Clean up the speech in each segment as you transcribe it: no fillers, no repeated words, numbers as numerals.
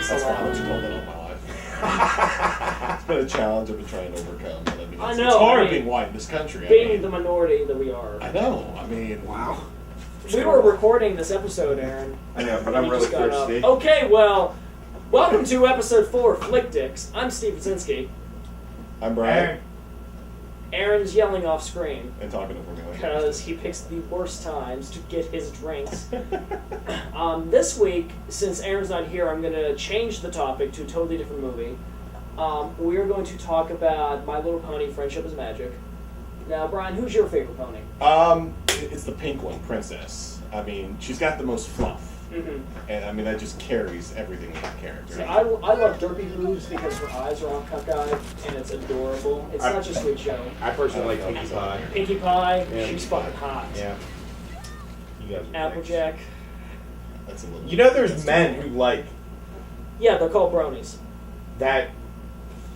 That's fine. allowed. I've told that all my life. It's been a challenge I've been trying to overcome. But I mean, I it's, know, it's hard I mean, being white in this country. Being the minority that we are. I know. I mean, Wow. We were recording this episode, Aaron. I know, but and I'm you really just got up. thirsty. Okay, well, welcome to episode 4 of Flick Dicks. I'm Steve Wazinski. I'm Brian. Aaron's yelling off screen And talking over me. because he picks the worst times to get his drinks. This week, since Aaron's not here, I'm going to change the topic to a totally different movie. We are going to talk about My Little Pony: Friendship is Magic. Now, Brian, who's your favorite pony? It's the pink one, Princess. I mean, she's got the most fluff. Mm-hmm. And I mean, that just carries everything with that character. See, I love Derpy Boobs because her eyes are all cockeyed and it's adorable. It's not just Sweet Show. I personally like Pinkie Pie. Pinkie Pie, Yeah. she's fucking hot. Yeah. You guys are Applejack. That's a little. You know, there's men who like Yeah, they're called bronies. that.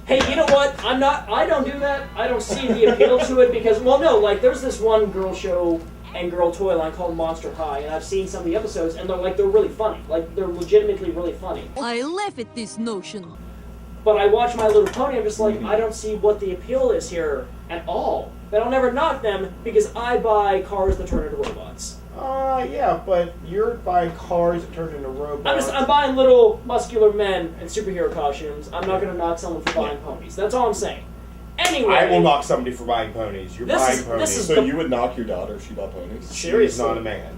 Hey, you know what? I don't do that. I don't see the appeal to it because, well, no, like, there's this one girl show and girl toy line called Monster High, and I've seen some of the episodes, and they're really funny. Like, they're legitimately really funny. I laugh at this notion. But I watch My Little Pony, I'm just like, I don't see what the appeal is here at all. But I'll never knock them because I buy cars that turn into robots. Yeah, but you're buying cars that turn into robots. I'm buying little muscular men in superhero costumes. I'm not going to knock someone for buying ponies. That's all I'm saying. Anyway, I will knock somebody for buying ponies. You're This buying is- ponies. this is- So you would knock your daughter if she bought ponies? She is seriously. not a man.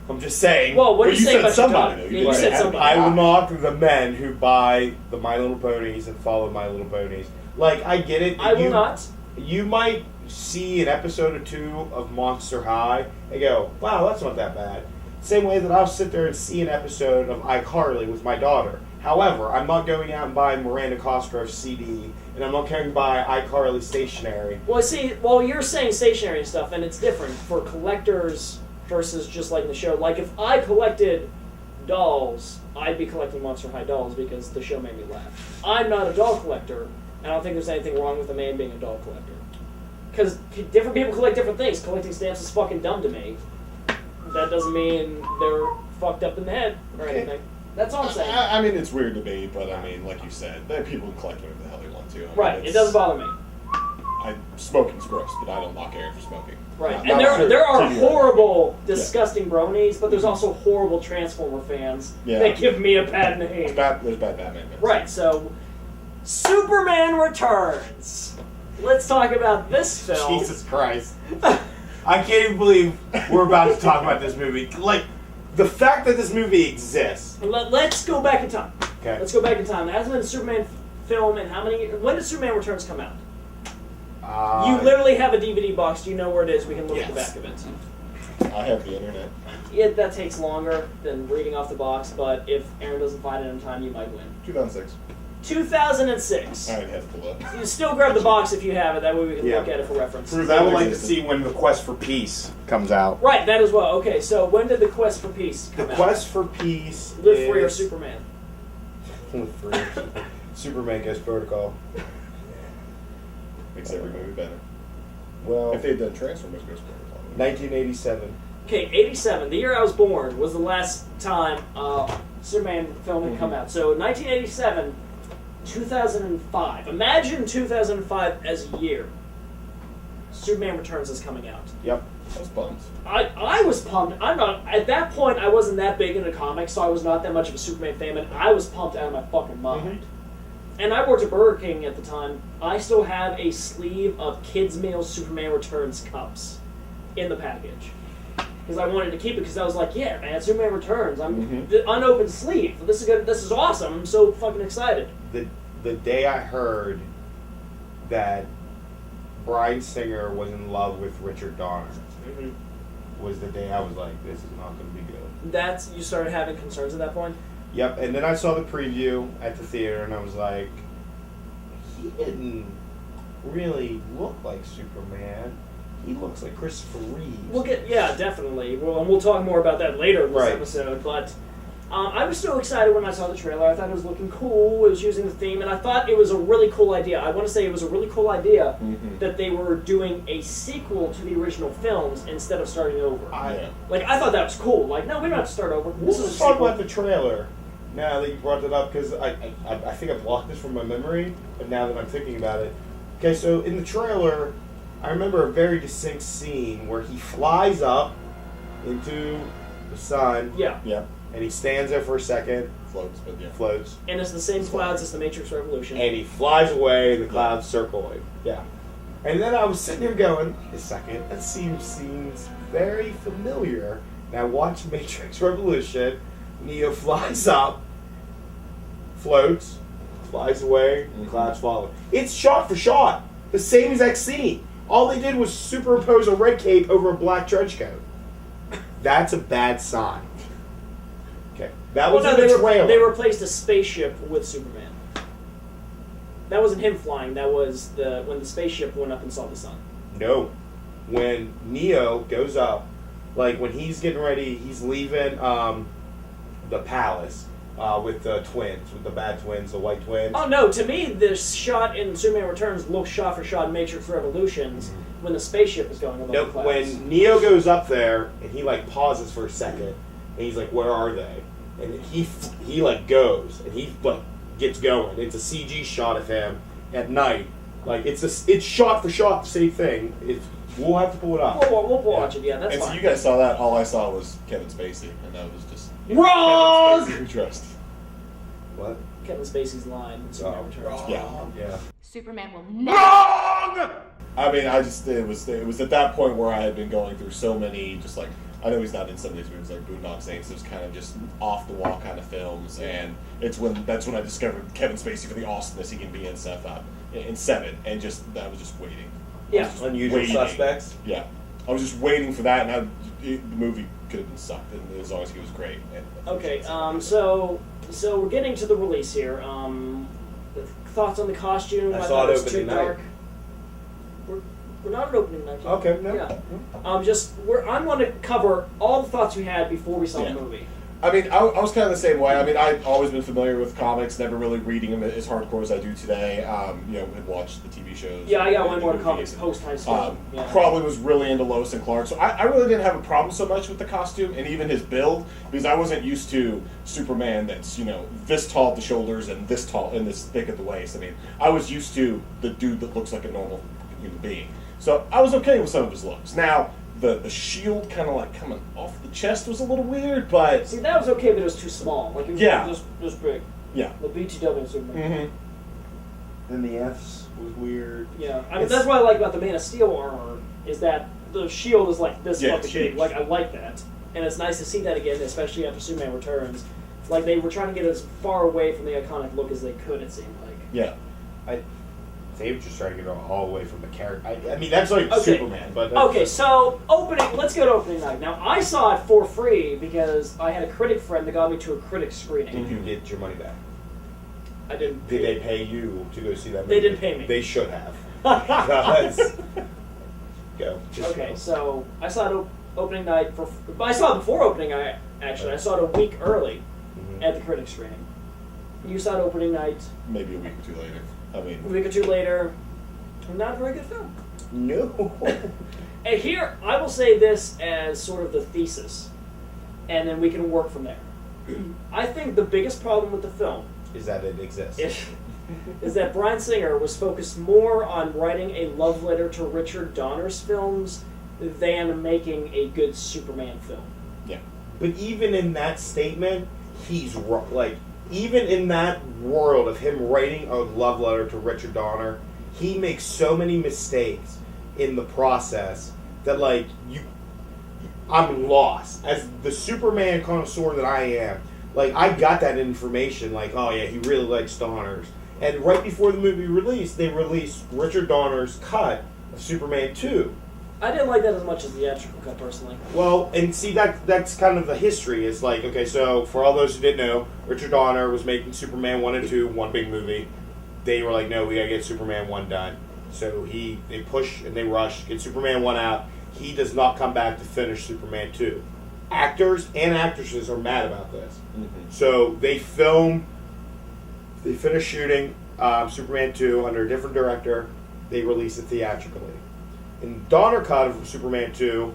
I'm just saying. Well, what But do you you say said about somebody, your though. daughter? You You didn't said say somebody. I will knock the men who buy the My Little Ponies and follow My Little Ponies. Like, I get it. I will not. You might see an episode or two of Monster High and go, wow, that's not that bad. Same way that I'll sit there and see an episode of iCarly with my daughter. However, I'm not going out and buying Miranda Cosgrove's CD, and I'm not going to buy iCarly stationery. Well, see, you're saying stationary and stuff, and it's different for collectors versus just like the show. Like, if I collected dolls, I'd be collecting Monster High dolls because the show made me laugh. I'm not a doll collector, and I don't think there's anything wrong with a man being a doll collector. Because different people collect different things. Collecting stamps is fucking dumb to me. That doesn't mean they're fucked up in the head or anything. That's all I'm saying. I mean, it's weird to me, but I mean, like you said, there are people who collect whatever the hell they want to. I mean, Right, it doesn't bother me. Smoking's gross, but I don't knock Aaron for smoking. Right, Not- and not there are TV. horrible, disgusting bronies, but there's also horrible Transformer fans Yeah. that give me a bad name. There's bad Batman fans. Right, so Superman Returns. Let's talk about this film. Jesus Christ. I can't even believe we're about to talk about this movie. Like, the fact that this movie exists. Let's go back in time. Okay. Let's go back in time. There hasn't been a Superman film in how many? When did Superman Returns come out? You literally have a DVD box. Do you know where it is? We can look at the Yes. back of it. I have the internet. That takes longer than reading off the box, but if Aaron doesn't find it in time, you might win. 2006. 2006. I would have to pull up. You still grab the box if you have it. That way we can Yeah. look at it for reference. Because I would like to see when The Quest for Peace comes out. Right, that as well. Okay, so when did the Quest for Peace The come out? Quest for Peace Live is... for your Superman. Live for your Superman Ghost Protocol. Makes every movie better. Well, If they had done Transformers, Ghost Protocol. 1987. Okay, 87, the year I was born, was the last time Superman film had come out. So 1987, 2005. Imagine 2005 as a year. Superman Returns is coming out. Yep. I was bummed. I was pumped. I'm not at that point. I wasn't that big into comics, so I was not that much of a Superman fan. And I was pumped out of my fucking mind. And I worked at Burger King at the time. I still have a sleeve of Kids Meal Superman Returns cups in the package because I wanted to keep it because I was like, yeah, man, Superman Returns. I'm the unopened sleeve. This is good. This is awesome. I'm so fucking excited. The day I heard that Bryan Singer was in love with Richard Donner was the day I was like, this is not going to be good. That's you started having concerns at that point. Yep, and then I saw the preview at the theater, and I was like, he didn't really look like Superman. He looks like Christopher Reeve. Definitely. Well, and we'll talk more about that later in this Right. episode. But I was so excited when I saw the trailer. I thought it was looking cool. It was using the theme, and I thought it was a really cool idea. I want to say it was a really cool idea that they were doing a sequel to the original films instead of starting over. Yeah. I thought that was cool. Like, no, we don't have to start over. We'll This is a just talk sequel. about the trailer. now that you brought that up, because I think I blocked this from my memory, but now that I'm thinking about it. Okay, so in the trailer, I remember a very distinct scene where he flies up into the sun, Yeah. Yeah, and he stands there for a second, floats, but yeah. floats, And it's the same clouds as the Matrix Revolution. and he flies away, and the clouds circle him. Yeah. And then I was sitting here going, a second, that seems very familiar. Now watch Matrix Revolution. Neo flies up, floats, flies away, and clouds follow. It's shot for shot. The same exact scene. All they did was superimpose a red cape over a black trench coat. That's a bad sign. Okay. That was in the trailer. They replaced a spaceship with Superman. That wasn't him flying. That was when the spaceship went up and saw the sun. No. When Neo goes up, like when he's getting ready, he's leaving the palace with the twins, with the bad twins, the white twins. Oh no! To me, this shot in Superman Returns looks shot for shot in Matrix Revolutions when the spaceship is going above Nope. the clouds. When Neo goes up there and he like pauses for a second, and he's like, "Where are they?" And he like goes and he like gets going. It's a CG shot of him at night. Like it's shot for shot the same thing. We'll have to pull it up. We'll watch it. Yeah, that's And so fine. you guys saw that. All I saw was Kevin Spacey, and that was just Wrong. Kevin Spacey we trust. What? Kevin Spacey's line in Superman Oh, Returns. Yeah. Yeah. Superman will never. Wrong. I mean, it was at that point where I had been going through so many, just like, I know he's not in some of these movies like Boondock Saints. There's kind of just off the wall kind of films, and that's when I discovered Kevin Spacey for the awesomeness he can be in Seven, and I was just waiting. Yeah. Unusual Waiting. Suspects. Yeah, I was just waiting for that, and the movie could have been sucked, and as long as he was great. Okay. So we're getting to the release here. The thoughts on the costume? I thought saw it was opening too night. dark. We're not at opening night yet. Okay. No. Yeah. I'm going to cover all the thoughts we had before we saw Yeah. the movie. I mean, I was kind of the same way. I mean, I've always been familiar with comics, never really reading them as hardcore as I do today. Had watched the TV shows. Yeah, I got and way the more movies. comics post high school. Yeah. Probably was really into Lois and Clark, so I really didn't have a problem so much with the costume and even his build, because I wasn't used to Superman that's this tall at the shoulders and this tall and this thick at the waist. I mean, I was used to the dude that looks like a normal human being, so I was okay with some of his looks. Now the shield kind of like coming off the chest was a little weird, but See, that was okay, but it was too small. Like, it was Yeah. just big. yeah. The BTW Superman. Mm-hmm. And the F's was weird. Yeah. I mean, that's what I like about the Man of Steel armor, is that the shield is like this Yeah, fucking it's big. huge. Like, I like that. And it's nice to see that again, especially after Superman Returns. Like, they were trying to get as far away from the iconic look as they could, it seemed like. Yeah. They were just trying to get all the way from the character. I mean, that's like Okay. Superman, but that's, Okay, so let's go to opening night. Now, I saw it for free because I had a critic friend that got me to a critic screening. Did you get your money back? I didn't. Did they pay you to go see that movie? They didn't pay me. They should have. Because- Go. Just Okay, go. so I saw it opening night I saw it before opening night, actually. I saw it a week early Mhm. at the critic screening. You saw it opening night Maybe a week or two later. I mean, a week or two later. Not a very good film. No. And here, I will say this as sort of the thesis, and then we can work from there. I think the biggest problem with the film Is that it exists? is that Bryan Singer was focused more on writing a love letter to Richard Donner's films than making a good Superman film. yeah. But even in that statement, he's wrong. Like, even in that world of him writing a love letter to Richard Donner, he makes so many mistakes in the process that, like, I'm lost. As the Superman connoisseur that I am, like, I got that information, like, oh yeah, he really likes Donner's. And right before the movie released, they released Richard Donner's cut of Superman 2. I didn't like that as much as the theatrical cut, personally. Well, and see, that's kind of the history. It's like, okay, so for all those who didn't know, Richard Donner was making Superman 1 and 2, one big movie. They were like, no, we gotta get Superman 1 done. So they push and they rush, get Superman 1 out. He does not come back to finish Superman 2. Actors and actresses are mad about this. Mm-hmm. So they finish shooting Superman 2 under a different director. They release it theatrically. In the Donner cut of Superman 2,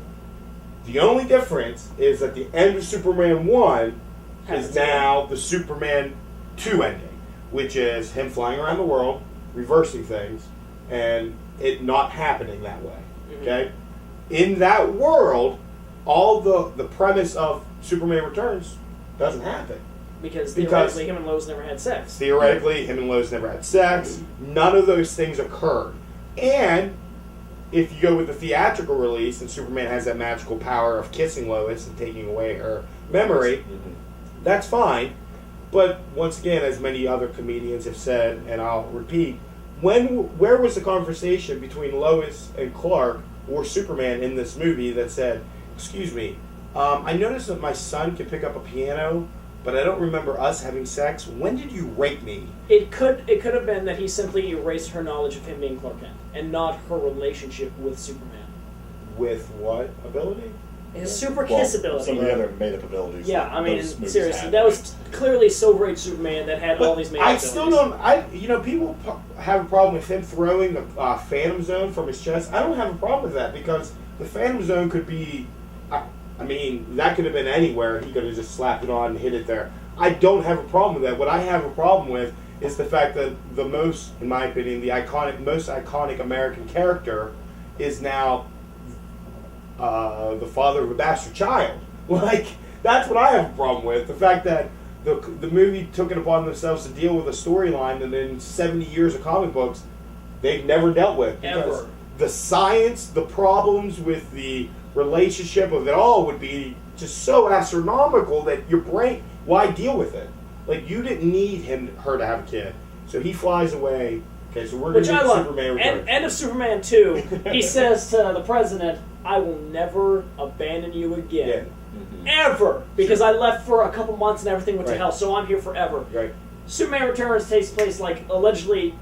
the only difference is at the end of Superman 1, is now the Superman 2 ending, which is him flying around the world, reversing things, and it not happening that way. Okay? In that world, all the premise of Superman Returns doesn't happen. Because Because- theoretically, him and Lois never had sex. Theoretically, him and Lois never had sex. None of those things occurred. And if you go with the theatrical release, and Superman has that magical power of kissing Lois and taking away her memory, that's fine. But once again, as many other comedians have said, and I'll repeat, where was the conversation between Lois and Clark or Superman in this movie that said, "Excuse me, I noticed that my son can pick up a piano, but I don't remember us having sex. When did you rape me?" It could have been that he simply erased her knowledge of him being Clark Kent and not her relationship with Superman. With what ability? His super Well, kiss ability. some of the other made-up abilities. Yeah, that I mean, those movies seriously, had. that was clearly so great Superman that had all these made I abilities. still don't. People have a problem with him throwing the Phantom Zone from his chest. I don't have a problem with that because the Phantom Zone could be. I mean, that could have been anywhere. He could have just slapped it on and hit it there. I don't have a problem with that. What I have a problem with is the fact that the most, in my opinion, most iconic American character is now the father of a bastard child. Like, that's what I have a problem with. The fact that the movie took it upon themselves to deal with a storyline that in 70 years of comic books, they've never dealt with. Because Ever. the science, the problems with the relationship of it all would be just so astronomical that your brain, why deal with it? Like, you didn't need her to have a kid. So he flies away. Okay, so we're going Which to I get love. Superman Returns. End of Superman 2, he says to the president, "I will never abandon you again. Ever. Because I left for a couple months and everything went to Right. hell, so I'm here forever." Right. Superman Returns takes place, like, allegedly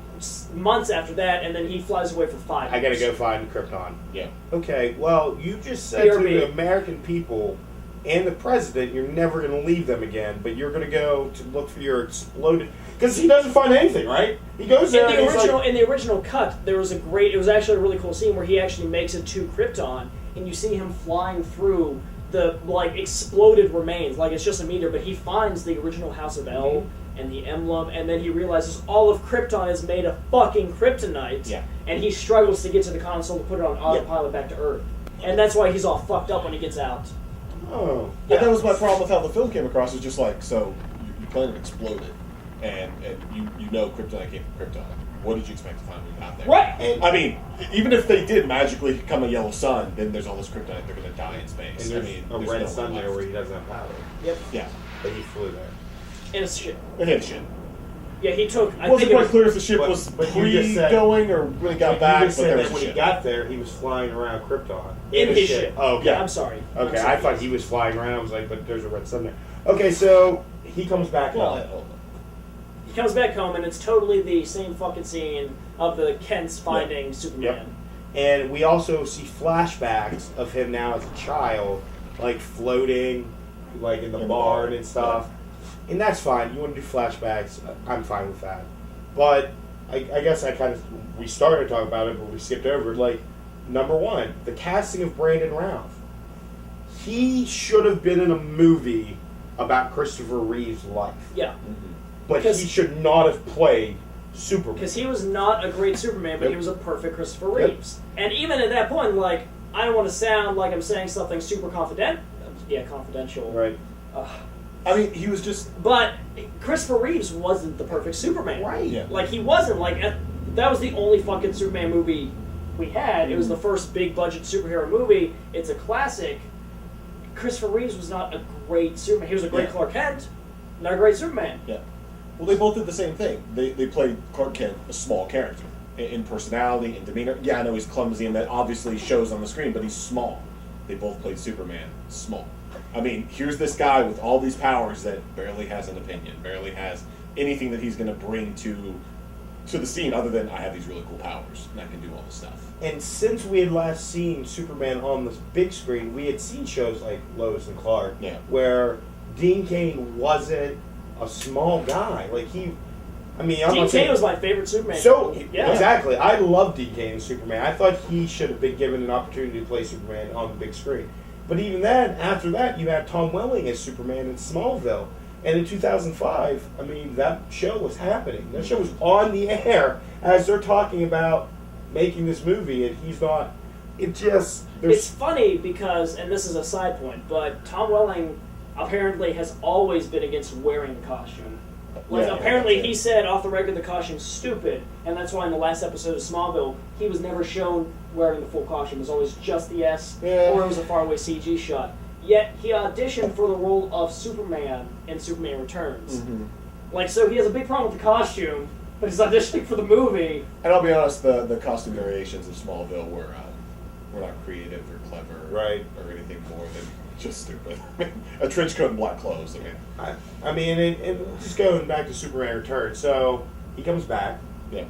months after that, and then he flies away for 5 I gotta years. go find Krypton. Yeah. Okay, well, you just said BRB. to the American people and the president you're never going to leave them again, but you're going to go to look for your exploded... Because he doesn't find anything, right? He goes there and he's like... In the original cut, there was it was actually a really cool scene where he actually makes it to Krypton, and you see him flying through the, like, exploded remains, like it's just a meteor, but he finds the original House of El and the emblem, and then he realizes all of Krypton is made of fucking kryptonite, Yeah. and he struggles to get to the console to put it on autopilot back to Earth. And that's why he's all fucked up when he gets out. Oh. And that was my problem with how the film came across. It's just like, so your planet exploded, and you know Kryptonite came from Krypton. What did you expect to find when you got there? Right. And, I mean, even if they did magically become a yellow sun, then there's all this kryptonite. They're going to die in space. and there's I mean, a there's red no sun one there left. where he doesn't have power. Yep. Yeah, But he flew there. And it's shit. it hit shit. Yeah, he took. I Wasn't think it quite was, clear if the ship but- was but you just said- pre-going or when he got You back. just But said there that was when he shit. got there, he was flying around Krypton. in a his ship. ship. Oh, okay. Yeah, I'm sorry. Okay, I'm sorry. I thought he was flying around. I was like, but there's a red sun there. Okay, so he comes back Well, home. He comes back home, and it's totally the same fucking scene of the Kents finding Superman. Yep. And we also see flashbacks of him now as a child, like floating, like in the In the barn barn. and stuff. And that's fine. You want to do flashbacks? I'm fine with that. But I guess we started talking about it, but we skipped over. Like, number one, the casting of Brandon Routh. He should have been in a movie about Christopher Reeve's life, Yeah, but Because- he should not have played Superman. because he was not a great Superman, but Yep. he was a perfect Christopher Yep. Reeves. And even at that point, like, I don't want to sound like I'm saying something super confidential. Yeah, confidential. Right. I mean, he was just But Christopher Reeves wasn't the perfect Superman. Right. Yeah. Like, he wasn't. Like, that was the only fucking Superman movie we had. It was the first big budget superhero movie. It's a classic. Christopher Reeves was not a great Superman. He was a great Yeah. Clark Kent, not a great Superman. Yeah. Well, they both did the same thing. They played Clark Kent a small character in personality and demeanor. Yeah, I know he's clumsy, and that obviously shows on the screen, but he's small. They both played Superman small. I mean, here's this guy with all these powers that barely has an opinion, barely has anything that he's going to bring to the scene other than I have these really cool powers and I can do all this stuff. And since we had last seen Superman on the big screen, we had seen shows like Lois and Clark, Yeah. where Dean Cain wasn't a small guy. Like I'm Dean not Cain saying was my favorite Superman. So yeah. exactly, I love Dean Cain as Superman. I thought he should have been given an opportunity to play Superman on the big screen. But even then, after that, you had Tom Welling as Superman in Smallville. And in 2005, I mean, that show was happening. That show was on the air as they're talking about making this movie, and he's not. It just It's funny because, and this is a side point, but Tom Welling apparently has always been against wearing the costume. Like, Yeah, apparently yeah. he said off the record the costume's stupid, and that's why in the last episode of Smallville, he was never shown wearing the full costume. It was always just the S, Yeah. or it was a faraway CG shot. Yet, he auditioned for the role of Superman in Superman Returns. Mm-hmm. Like, so he has a big problem with the costume, but he's auditioning for the movie. And I'll be honest, the costume variations of Smallville were not creative or clever, Right. or anything more than just stupid. A trench coat and black clothes. I mean, I mean, and just going back to Superman Returns. So he comes back. yeah.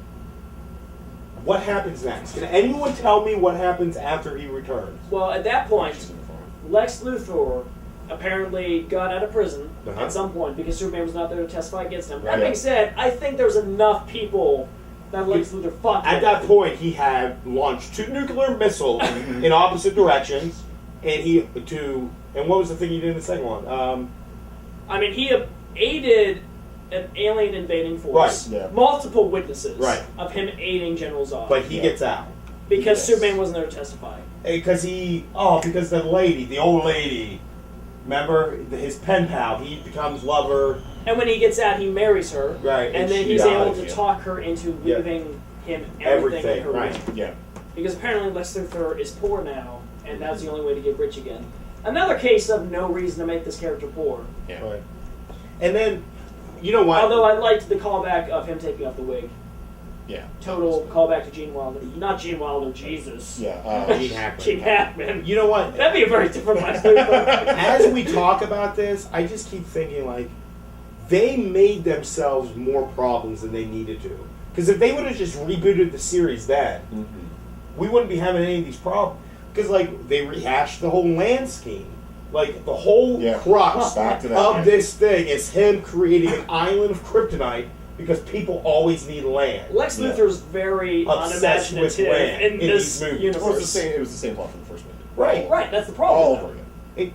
What happens next? Can anyone tell me what happens after he returns? Well, at that point, She's in the farm. Lex Luthor apparently got out of prison Uh-huh. at some point because Superman was not there to testify against him. Right. That being said, I think there's enough people that Lex Luthor fucked At with. that point, he had launched 2 nuclear missiles in opposite directions, and and what was the thing he did in the second one? I mean, he aided an alien invading force. Right, yeah. Multiple witnesses Right. of him aiding General Zod. But he Yeah. gets out because Yes. Superman wasn't there to testify. because the old lady, remember his pen pal, he becomes lover. And when he gets out, he marries her. Right, And and then she he's able dies, to yeah. talk her into Yeah. leaving him everything in her Right. will. Yeah. Because apparently Lex Luthor is poor now, and that's the only way to get rich again. Another case of no reason to make this character poor. Yeah. Right. And then, you know what? Although I liked the callback of him taking off the wig. Yeah. Total callback to Gene Wilder. Not Gene Wilder, Jesus. Yeah. Gene Hackman. Gene Hackman. You know what? That'd be a very different Lex Luthor. As we talk about this, I just keep thinking like they made themselves more problems than they needed to. Because if they would have just rebooted the series then, Mm-hmm. we wouldn't be having any of these problems. Because like they rehashed the whole land scheme. Like the whole Yeah. crux Back to that. of this thing is him creating an island of kryptonite because people always need land. Lex Yeah. Luthor's very Obsessed with unimaginative land in in this these movies. It was the universe. same. It was the same plot from the first movie. Right. Right, that's the problem. All though. over again.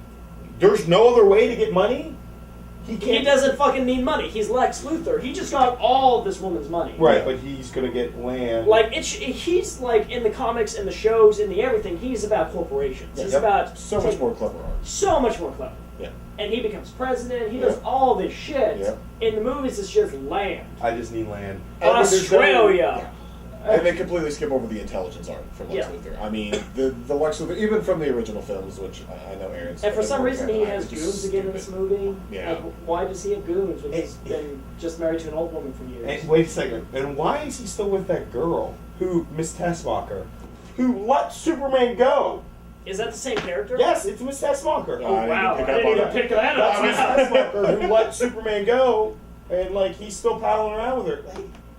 There's no other way to get money. He can't. He doesn't fucking need money. He's Lex Luthor. He just got all of this woman's money. Right, but he's gonna get land. Like he's like in the comics and the shows and the everything. He's about corporations. He's Yep. about So much more clever art. so much more clever. Yeah. And he becomes president. He does Yeah. all this shit. Yeah. In the movies, it's just land. I just need land. Australia. And they completely skip over the intelligence art from Lex Yeah. Luthor. I mean, the Lex Luthor, even from the original films, which I know Aaron's. And for some more reason, fan he of, has it's just goons again in this stupid. movie. Yeah. Like, why does he have goons when he's It- been just married to an old woman for years? And wait a second. And why is he still with that girl, Miss Tessmacher, who let Superman go? Is that the same character? Yes, it's Miss Tessmacher. Oh, I didn't Wow, I pick up didn't on even that. pick that That's up. Miss Tessmacher who let Superman go, and like he's still palling around with her.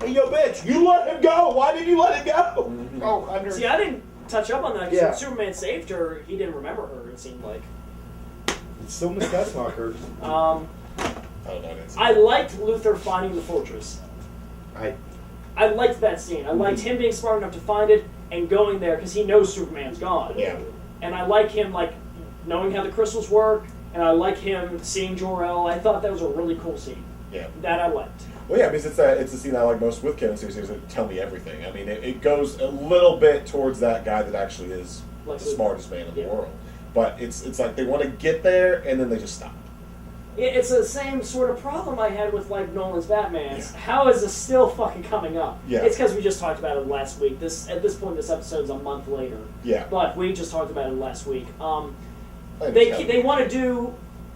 Hey, yo, bitch, you let him go. Why did you let him go? Mhm. Oh, under. See, I didn't touch up on that because Yeah. when Superman saved her, he didn't remember her, it seemed like. It's still Miss Tessmacher. I don't know. I didn't see I that. liked Luthor finding the fortress. I liked that scene. I liked him being smart enough to find it and going there because he knows Superman's gone. Yeah. And I like him like knowing how the crystals work, and I like him seeing Jor-El. I thought that was a really cool scene. Yeah. That I liked. Well, yeah, because it's the scene I like most with Kevin Sears. Is like, tell me everything. I mean, it goes a little bit towards that guy that actually is Like the Luthor. smartest man in the Yeah. world. But it's like they want to get there and then they just stop. It's the same sort of problem I had with like Nolan's Batman's. Yeah. How is this still fucking coming up? Yeah. It's because we just talked about it last week. At this point, this episode's a month later. Yeah. But we just talked about it last week. I They understand. want to do.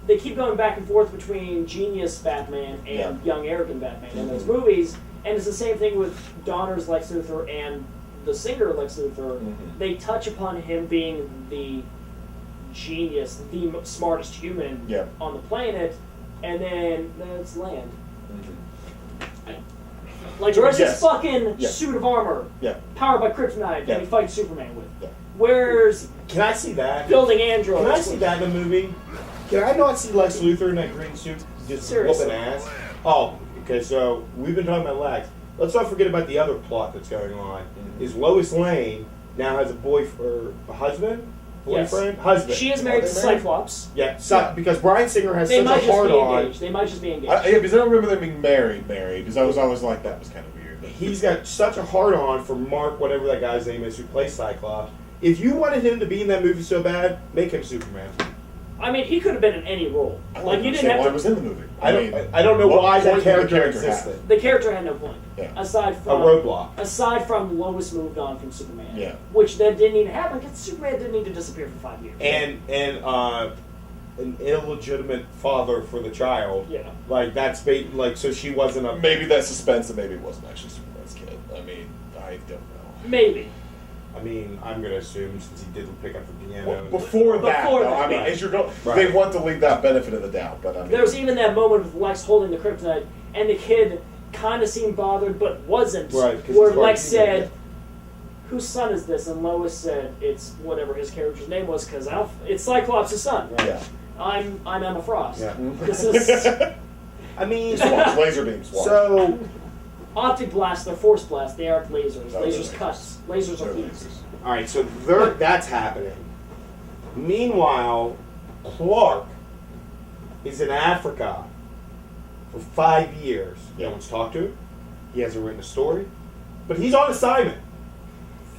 They keep going back and forth between genius Batman and Yeah. young arrogant Batman in those Mhm. movies, and it's the same thing with Donner's Lex Luthor and the singer Lex Luthor. Mhm. They touch upon him being the genius, the smartest human Yeah. on the planet, and then it's land. Mhm. Like where's his Yes. fucking Yeah. suit of armor, Yeah. powered by kryptonite, Yeah. that he fights Superman with? Yeah. Where's Can I see that? building androids? Can I see that in a movie? Can I not see Lex Luthor in that green suit just Seriously. whooping ass? Oh, okay, so we've been talking about Lex. Let's not forget about the other plot that's going on. Mhm. Is Lois Lane now has a boyfriend, a husband? boyfriend, husband. She is married Are to they married? Cyclops. Yeah, because Bryan Singer has They such might a just hard be on. engaged. They might just be engaged. Yeah, because I don't remember them being married, because I was always like, that was kind of weird. He's got such a hard on for Mark, whatever that guy's name is, who plays Cyclops. If you wanted him to be in that movie so bad, make him Superman. I mean, he could have been in any role. I don't Like you didn't understand why have it was to. in the movie. I don't know what why that point did the character have? existed. The character had no point. Yeah. Aside A from roadblock. Aside from Lois moved on from Superman. Yeah. Which then didn't even happen because Superman didn't need to disappear for 5 years. And an illegitimate father for the child. Yeah. Like so she wasn't a. Maybe that suspense and maybe it wasn't actually Superman's kid. I mean, I don't know. Maybe. I mean, I'm gonna assume since he didn't pick up the piano. Well, before that, Before though, that, I mean, right. as you're going, Right. they want to leave that benefit of the doubt, but I mean, There was even that moment with Lex holding the kryptonite, and the kid kind of seemed bothered but wasn't. Right, 'cause Where it's hard Lex to get said, "Whose son is this?" And Lois said, "It's whatever his character's name was, because it's Cyclops' son. Right. yeah. I'm Emma Frost. Yeah. This is I mean, Swaps, laser beams. Swaps. so optic blast. They're force blast. They aren't lasers. No, Lasers they're cuts. Lasers They're are heat. lasers. all right, so that's happening. Meanwhile, Clark is in Africa for 5 years. Yeah. No one's talked to him. He hasn't written a story, but he's on assignment.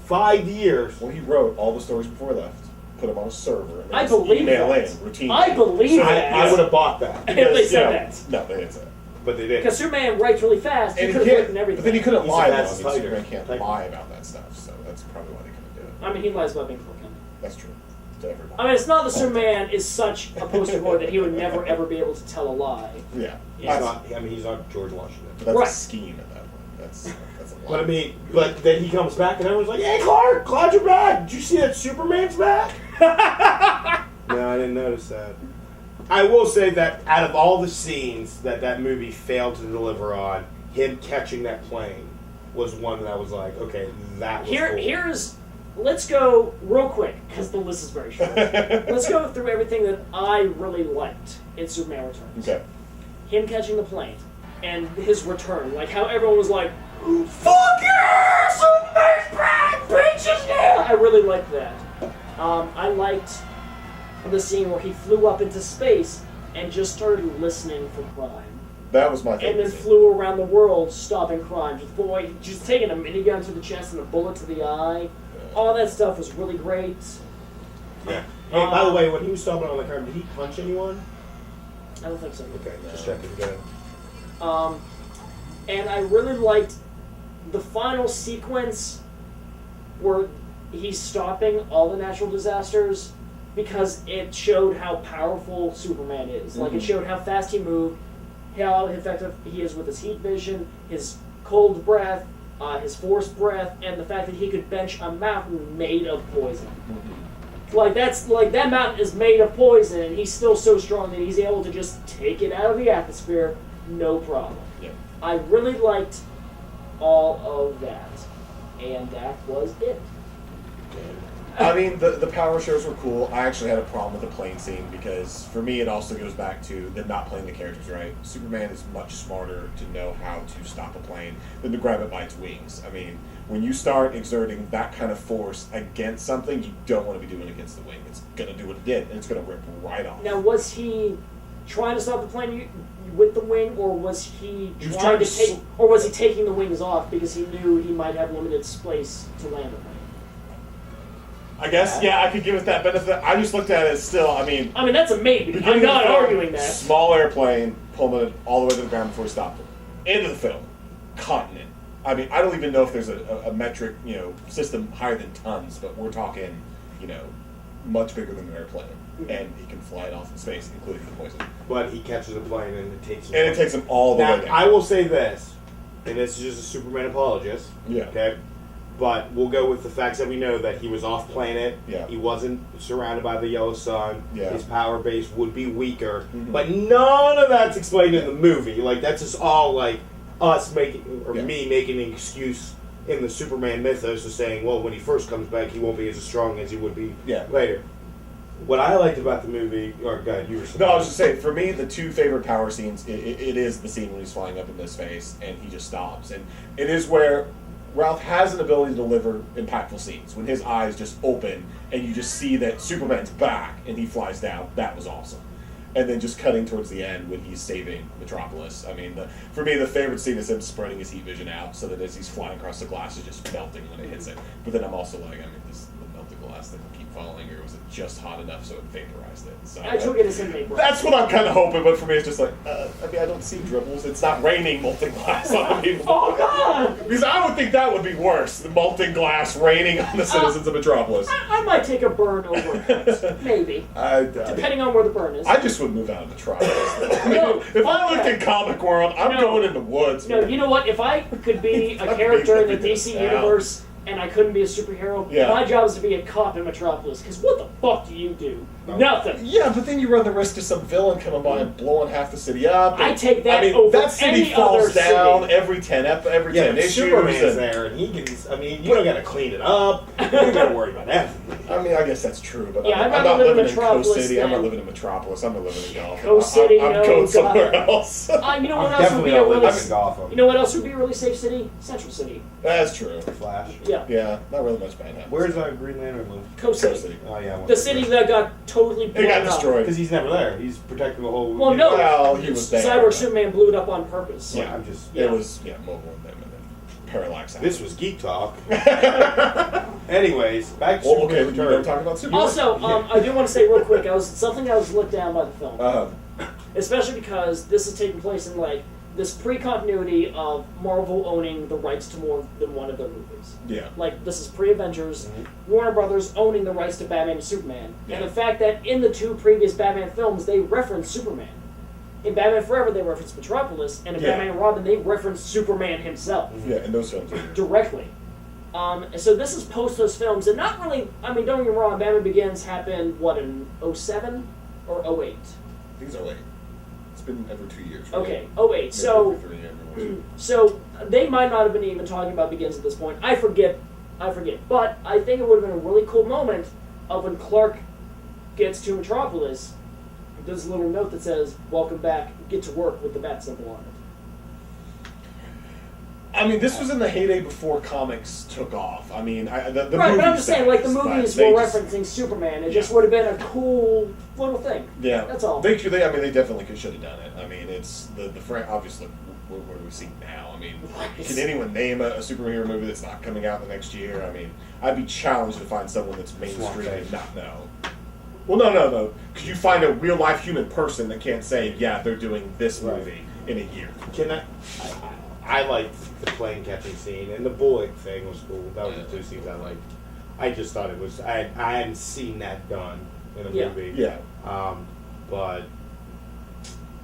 5 years. Well, he wrote all the stories before he left, put them on a server, and I then just believe email that. in routine. I believe I, that. I would have bought that, If they said You know, that. No, they didn't say that. but they didn't. Because Superman writes really fast. He And could he have can't, written everything. but then he couldn't He's lie. a Though. I fast mean, fighter. Superman can't Like- lie about that stuff, so that's probably why they couldn't do it. I mean, he lies about being Clark Kent. That's true. To everyone. I mean, it's not that Superman is such a poster boy that he would never ever be able to tell a lie. Yeah, He's Yes. not. I mean, he's not George Washington. but that's Right. a scheme at that point. That's a lie. But I mean, but then he comes back and everyone's like, "Hey, Clark, glad you're back. Did you see that Superman's back?" No, I didn't notice that. I will say that out of all the scenes that movie failed to deliver on, him catching that plane was one that I was like, okay, that was cool. Let's go real quick because the list is very short. Let's go through everything that I really liked in Superman Returns. Okay. Him catching the plane and his return, like how everyone was like, "Fuck yeah, Superman's back, bitches!" Yeah, I really liked that. I liked the scene where he flew up into space and just started listening for crime. That was my And favorite then scene. flew around the world stopping crime. Just taking a minigun to the chest and a bullet to the eye. All that stuff was really great. Yeah. Hey, by the way, when he was stomping on the car, did he punch anyone? I don't think so. Okay, just checking. Good. And I really liked the final sequence where he's stopping all the natural disasters because it showed how powerful Superman is. Like, it showed how fast he moved, how effective he is with his heat vision, his cold breath, his force breath, and the fact that he could bench a mountain made of poison. That mountain is made of poison, and he's still so strong that he's able to just take it out of the atmosphere, no problem. Yeah. I really liked all of that, and that was it. I mean, the power shows were cool. I actually had a problem with the plane scene because, for me, it also goes back to them not playing the characters right. Superman is much smarter to know how to stop a plane than to grab it by its wings. I mean, when you start exerting that kind of force against something, you don't want to be doing it against the wing. It's going to do what it did, and it's going to rip right off. Now, was he trying to stop the plane with the wing, or was he He was trying to trying to take, or was he taking the wings off because he knew he might have limited space to land the plane? I guess, yeah, I could give it that benefit. I just looked at it as still, I mean, I mean, that's a maybe. beginning I'm of the not film, arguing that. Small airplane, pulling it all the way to the ground before he stopped it. End of the film. Continent. I mean, I don't even know if there's a metric, system higher than tons, but we're talking, much bigger than an airplane. And he can fly it off in space, including the poison. But he catches a plane and it takes him. And it takes him all the Now, way down. I will say this, and this is just a Superman apologist. Yeah. Okay. But we'll go with the facts that we know that he was off planet. Yeah. He wasn't surrounded by the yellow sun. Yeah. His power base would be weaker. Mhm. But none of that's explained in the movie. Like, that's just all like us making, or Yeah. me making an excuse in the Superman mythos of saying, well, when he first comes back, he won't be as strong as he would be Yeah. later. What I liked about the movie, or God, you were saying. No, I was just saying, for me, the two favorite power scenes, it is the scene when he's flying up into space and he just stops. And it is where Ralph has an ability to deliver impactful scenes. When his eyes just open and you just see that Superman's back and he flies down, that was awesome. And then just cutting towards the end when he's saving Metropolis. I mean, for me, the favorite scene is him spreading his heat vision out so that as he's flying across the glass, it's just melting when it hits it. But then I'm also like, I mean, this the melted glass thing will keep falling, or was it just hot enough so it vaporized it? So I took it as vapor. that's what I'm kind of hoping, but for me, it's just like, I mean, I don't see dribbles. It's not raining molten glass on people. Oh God! Because I would think that would be worse, the molten glass raining on the citizens of Metropolis. I might take a burn over it. Maybe. Depending on where the burn is. I just would move out of Metropolis. I mean, No, if I lived in Comic World, I'm No. going in the woods. No, man. you know what? If I could be a I'd character in be the DC down. universe and I couldn't be a superhero, Yeah. my job is to be a cop in Metropolis. Because what the fuck do you do? No. Nothing. Yeah, but then you run the risk of some villain coming by and blowing half the city up. I and- take that I mean, over that city any falls other down city. every 10 Yeah, 10 but issues. Superman's and- there, and he can. I mean, you don't got to clean it up. You don't got to worry about that. I mean, I guess that's true, but Yeah, I'm I'd rather not live in living in Coast Metropolis City. I'm not than- living in Metropolis. I'm not living in Gotham. Coast City, I'm no, going somewhere God. else. You know I'm what else would definitely be a not really... living in Gotham. You know what else would be a really safe city? Central City. That's true. Flash. Yeah. Yeah, not really much bad happens. Where's Green Lantern live? Coast Coast City. City? Oh yeah, The city that got totally blown It got up. destroyed. because he's never there. He's protecting the whole. Well, no. Well, he was there. Cyborg Superman blew it up on purpose. Yeah. I'm just. Yeah. It was, mobile and them, and then Parallax happened. This was Geek Talk. Anyways, back to Well, Superman okay, we Returns. don't talk about Superman. Also, I do want to say real quick, something that was looked down by the film. Especially because this is taking place in like this pre-continuity of Marvel owning the rights to more than one of their movies. Yeah. Like this is pre-Avengers, Warner Brothers owning the rights to Batman and Superman, Yeah. and the fact that in the two previous Batman films they reference Superman. In Batman Forever they reference Metropolis, and in Yeah. Batman and Robin they reference Superman himself Yeah, in those films. directly. And so this is post those films, and not really. I mean, don't get me wrong. Batman Begins happened what in 07 or 08? These are late. It's been every 2 years. Right? Okay, 08. Maybe So, every 3 years. so they might not have been even talking about Begins at this point. I forget. But I think it would have been a really cool moment of when Clark gets to Metropolis. There's a little note that says, "Welcome back. Get to work with the bat symbol on it." I mean, this was in the heyday before comics took off. I mean, the Right, but movie I'm just saying, like the stars, but movies they were just- referencing Superman. It Yeah. just would have been a cool little thing. Yeah, That's all. They, I mean, they definitely should have done it. I mean, it's the obviously. What do we see now? I mean, Right. can anyone name a superhero movie that's not coming out the next year? I mean, I'd be challenged to find someone that's mainstream and not know. Well, no. Could you find a real life human person that can't say, yeah, they're doing this Right. movie in a year? Can I liked the plane catching scene, and the bullet thing was cool. That was the two scenes I liked. I just thought it was. I hadn't seen that done in a Yeah. movie. Yeah. But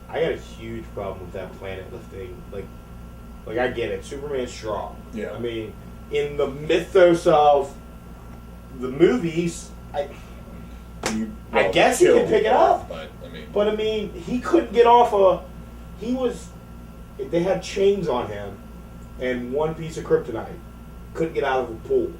I got a huge problem with that planet lifting. Like I get it. Superman's strong. Yeah. I mean, in the mythos of the movies, I guess he kill can pick it up. But I mean, he couldn't get off a. He was. They had chains on him, and one piece of kryptonite. Couldn't get out of the pool.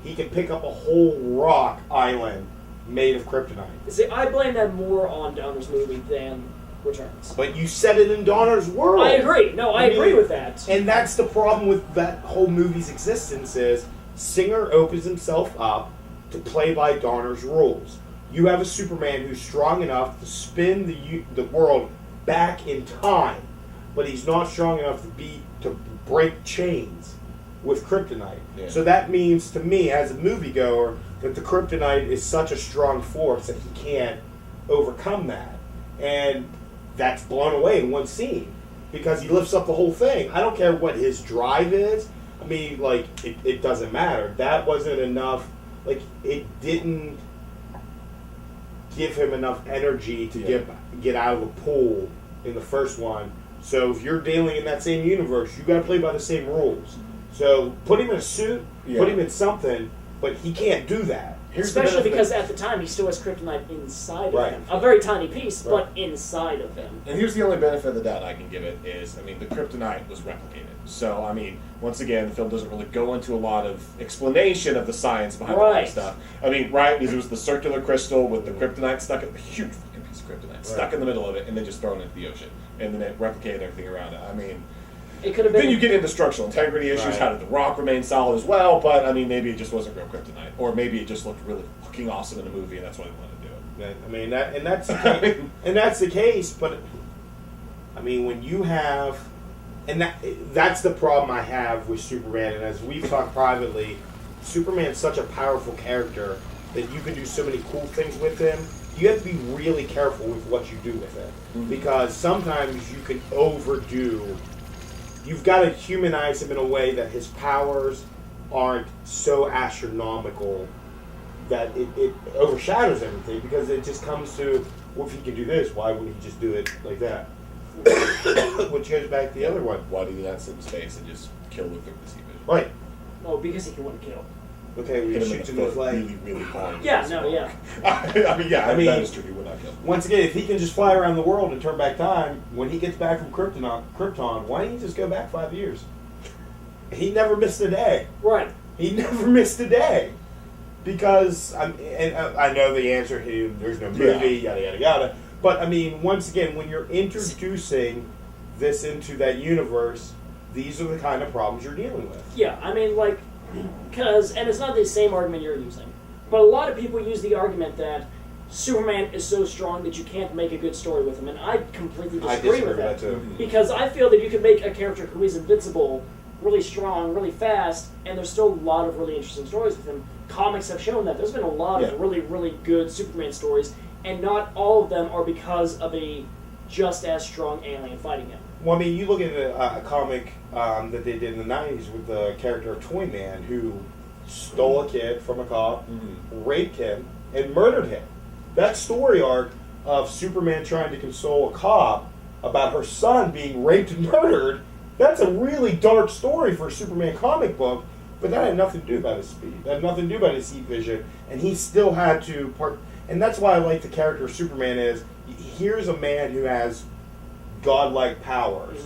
He could pick up a whole rock island made of kryptonite. See, I blame that more on Donner's movie than Returns. But you said it in Donner's world. I agree. No, I agree with that. And that's the problem with that whole movie's existence is Singer opens himself up to play by Donner's rules. You have a Superman who's strong enough to spin the world back in time, but he's not strong enough to break chains with kryptonite. Yeah. So that means to me, as a moviegoer, that the kryptonite is such a strong force that he can't overcome that, and that's blown away in one scene because he lifts up the whole thing. I don't care what his drive is. I mean, like it doesn't matter. That wasn't enough. Like it didn't give him enough energy to get out of the pool in the first one. So if you're dealing in that same universe, you got to play by the same rules. So put him in a suit, put him in something, but he can't do that. Especially because at the time he still has kryptonite inside Right. of him. A very tiny piece, Right. but inside of him. And here's the only benefit of the doubt I can give it is, I mean, the kryptonite was replicated. So, I mean, once again, the film doesn't really go into a lot of explanation of the science behind all Right. that stuff. I mean, right, because it was the circular crystal with the kryptonite stuck in, a huge fucking piece of kryptonite stuck in the middle of it, and then just thrown into the ocean. And then it replicated everything around it. I mean, It could have been. Then you get into structural integrity issues. Right. How did the Rock remain solid as well? But I mean, maybe it just wasn't real kryptonite, or maybe it just looked really fucking awesome in a movie, and that's why they wanted to do it. I mean, that's the case, and that's the case. But I mean, when you have, and that's the problem I have with Superman. And as we've talked privately, Superman's such a powerful character that you can do so many cool things with him. You have to be really careful with what you do with it, because sometimes you can overdo. You've got to humanize him in a way that his powers aren't so astronomical that it overshadows everything, because it just comes to, well, if he can do this, why wouldn't he just do it like that? Which goes back to the other one. Why did he not sit in space and just kill Luke with the sea vision? Right. Oh, because he can want to kill. Okay, we Hit him in shoot the him in the foot flag. really, really hard. Yeah, no, yeah. I mean, mean- that is true. He would not kill. Once again, if he can just fly around the world and turn back time, when he gets back from Krypton, why didn't he just go back 5 years? He never missed a day. Right. He never missed a day. Because, I know the answer here, there's no movie, yada, yada, yada. But, I mean, once again, when you're introducing this into that universe, these are the kind of problems you're dealing with. Yeah, I mean, like, because, and it's not the same argument you're using, but a lot of people use the argument that Superman is so strong that you can't make a good story with him, and I completely disagree with that. too. Because I feel that you can make a character who is invincible, really strong, really fast, and there's still a lot of really interesting stories with him. Comics have shown that. There's been a lot of really, really good Superman stories, and not all of them are because of a just as strong alien fighting him. Well, I mean, you look at a comic that they did in the 90s with the character of Toyman, who stole a kid from a cop, raped him, and murdered him. That story arc of Superman trying to console a cop about her son being raped and murdered, that's a really dark story for a Superman comic book, but that had nothing to do about his speed. That had nothing to do about his heat vision, and he still had to and that's why I like the character of Superman is, here's a man who has godlike powers,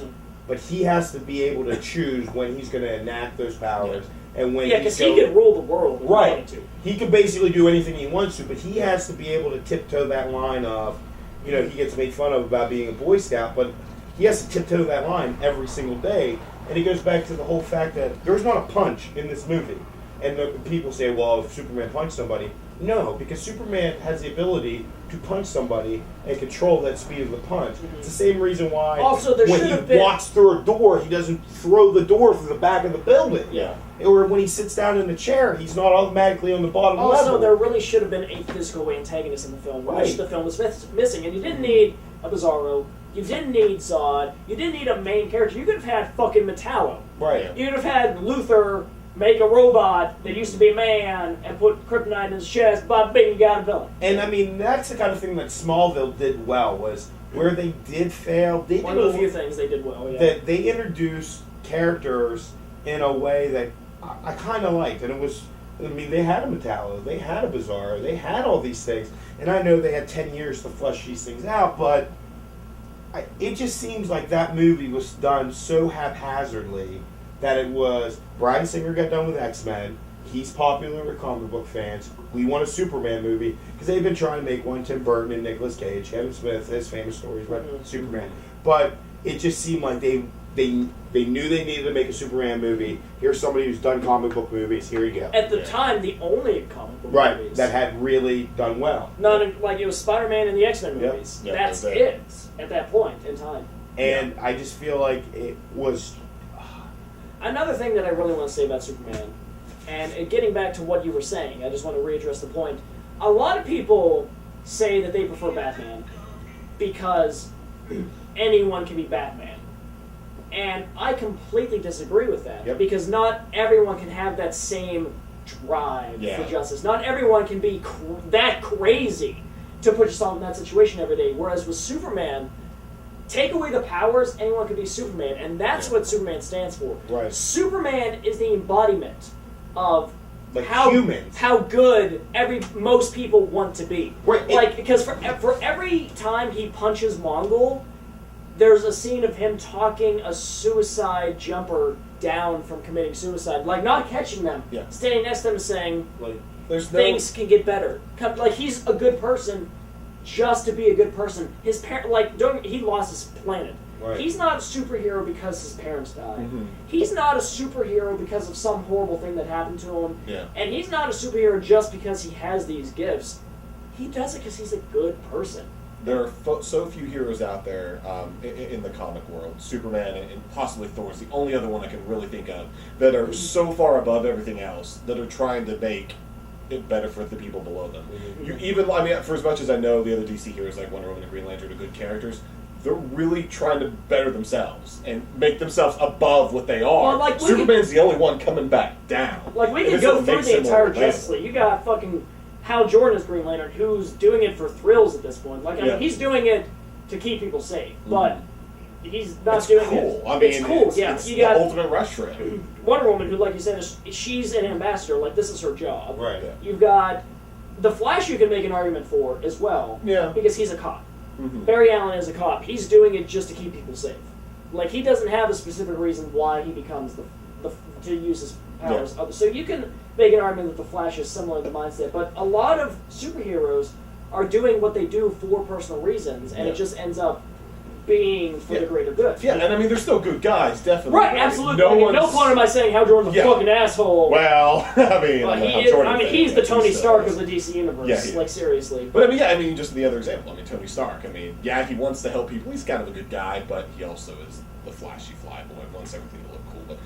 but he has to be able to choose when he's going to enact those powers, and when Because he could rule the world if he right. wanted to. He can basically do anything he wants to, but he has to be able to tiptoe that line of, he gets made fun of about being a Boy Scout, but he has to tiptoe that line every single day. And it goes back to the whole fact that there's not a punch in this movie. And people say, well, if Superman punched somebody. No, because Superman has the ability to punch somebody and control that speed of the punch. It's the same reason why Also, there when should he have been- walks through a door, he doesn't throw the door through the back of the building. Yeah. Or when he sits down in the chair, he's not automatically on the bottom Also, level. there really should have been a physical antagonist in the film, which Right. the film was missing. And you didn't need a Bizarro. You didn't need Zod. You didn't need a main character. You could have had fucking Metallo. Right. You could have had Luthor make a robot that used to be a man and put kryptonite in his chest. Bob Bing, you got a villain. And I mean, that's the kind of thing that Smallville did well, was where they did fail. They One did of the few things they did well, yeah. that they introduced characters in a way that I kind of liked, and it was. I mean, they had a Metallo, they had a Bizarro, they had all these things, and I know they had 10 years to flesh these things out, but it just seems like that movie was done so haphazardly that it was Bryan Singer got done with X-Men. He's popular with comic book fans. We want a Superman movie because they've been trying to make one. Tim Burton and Nicolas Cage, Kevin Smith, his famous stories about Superman. But it just seemed like they knew they needed to make a Superman movie. Here's somebody who's done comic book movies. Here you go. At the time, the only comic book Right, movies. that had really done well. None, like it was Spider-Man and the X-Men Yep. movies. Yep, That's that's it at that point in time. And I just feel like it was. Another thing that I really want to say about Superman, and getting back to what you were saying, I just want to readdress the point. A lot of people say that they prefer Batman because anyone can be Batman. And I completely disagree with that. Yep. Because not everyone can have that same drive for justice. Not everyone can be that crazy to put yourself in that situation every day. Whereas with Superman, take away the powers, anyone can be Superman, and that's what Superman stands for. Right. Superman is the embodiment of Like how humans. how good most people want to be. Right. Like because for every time he punches Mongol, there's a scene of him talking a suicide jumper down from committing suicide, like not catching them, standing next to them, and saying Like, there's things can get better. Like he's a good person. Just to be a good person, his parent, he lost his planet. Right. He's not a superhero because his parents died. Mhm. He's not a superhero because of some horrible thing that happened to him. Yeah. And he's not a superhero just because he has these gifts. He does it because he's a good person. There are so few heroes out there in the comic world. Superman and possibly Thor is the only other one I can really think of that are so far above everything else that are trying to make it better for the people below them. You even, I mean, for as much as I know the other DC heroes like Wonder Woman and Green Lantern are good characters, they're really trying to better themselves and make themselves above what they are. Well, like, Superman's the only one coming back down. Like, we And could this go what through makes the him entire more Justice League. You got fucking Hal Jordan as Green Lantern, who's doing it for thrills at this point. Like, I Yeah. mean, he's doing it to keep people safe, but he's not It's doing cool. it. I mean, it's cool, yeah. It's You the got ultimate rush for him. Wonder Woman, who, like you said, she's an ambassador. Like, this is her job. Right. Yeah. You've got the Flash. You can make an argument for as well. Yeah. Because he's a cop. Mhm. Barry Allen is a cop. He's doing it just to keep people safe. Like, he doesn't have a specific reason why he becomes to use his powers. So you can make an argument that the Flash is similar in the mindset, but a lot of superheroes are doing what they do for personal reasons, and Yeah. it just ends up being for Yeah. the greater good. Yeah, and I mean, they're still good guys, definitely. Right, absolutely. No Like, at one's... no point am I saying Hal Jordan's a Yeah. fucking asshole. Well, I mean, Well, I'm he not is, Jordan I mean, fan, he's the but Tony still Stark is. of the DC universe. Yeah, he like, is. seriously. But I mean, yeah, I mean, just the other example. I mean, Tony Stark. I mean, yeah, he wants to help people. He's kind of a good guy, but he also is the flashy flyboy. Wants everything to look cool. But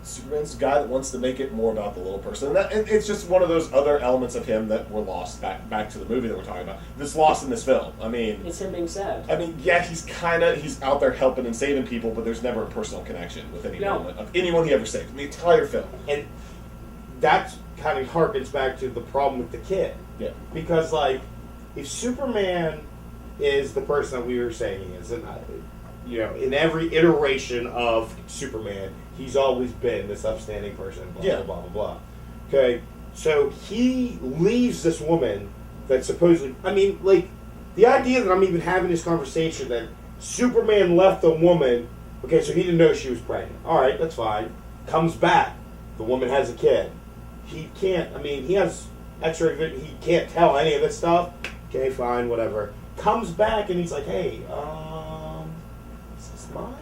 Superman's the guy that wants to make it more about the little person, and it's just one of those other elements of him that were lost back to the movie that we're talking about. That's lost in this film. I mean, It's him being sad. yeah, he's out there helping and saving people, but there's never a personal connection with any No. moment of anyone he ever saved in the entire film. And that kind of harkens back to the problem with the kid. Yeah. Because, like, if Superman is the person that we were saying he is, and in every iteration of Superman, he's always been this upstanding person, blah, Yeah. blah, blah, blah, blah. Okay? So he leaves this woman that supposedly, I mean, like, the idea that I'm even having this conversation that Superman left a woman, okay, so he didn't know she was pregnant. Alright, that's fine. Comes back. The woman has a kid. He can't, I mean, he has x-ray vision, he can't tell any of this stuff. Okay, fine, whatever. Comes back and he's like, hey, is this mine?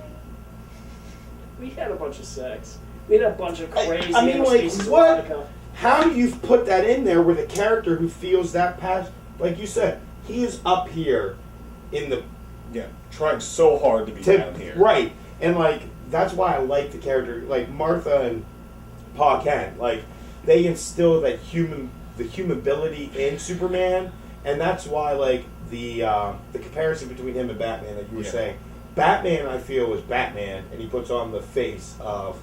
We had a bunch of sex. We had a bunch of crazy I mean, like, species of what? erotica. How do you put that in there with a character who feels that passion? Like you said, he is up here in the Yeah, trying so hard to be down here. right, and like that's why I like the character, like Martha and Pa Kent. Like they instill that the humility in Superman, and that's why like the comparison between him and Batman that you were Yeah. saying. Batman, I feel, is Batman, and he puts on the face of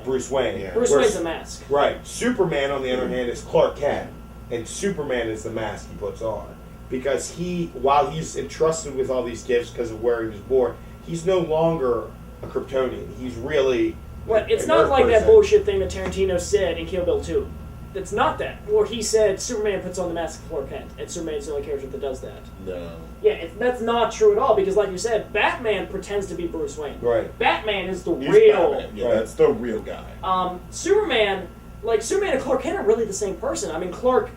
Bruce Wayne. Yeah. Bruce Whereas- Wayne's a mask. Right. Superman, on the other hand, is Clark Kent, and Superman is the mask he puts on because while he's entrusted with all these gifts because of where he was born, he's no longer a Kryptonian. He's really Well, it's an not Earth like that person. bullshit thing that Tarantino said in Kill Bill 2. It's not that. Where he said Superman puts on the mask of Clark Kent, and Superman's the only character that does that. No. Yeah, that's not true at all, because like you said, Batman pretends to be Bruce Wayne. Right. Batman is the He's real... Batman. Yeah, Right. that's the real guy. Superman and Clark Kent are really the same person. I mean, Clark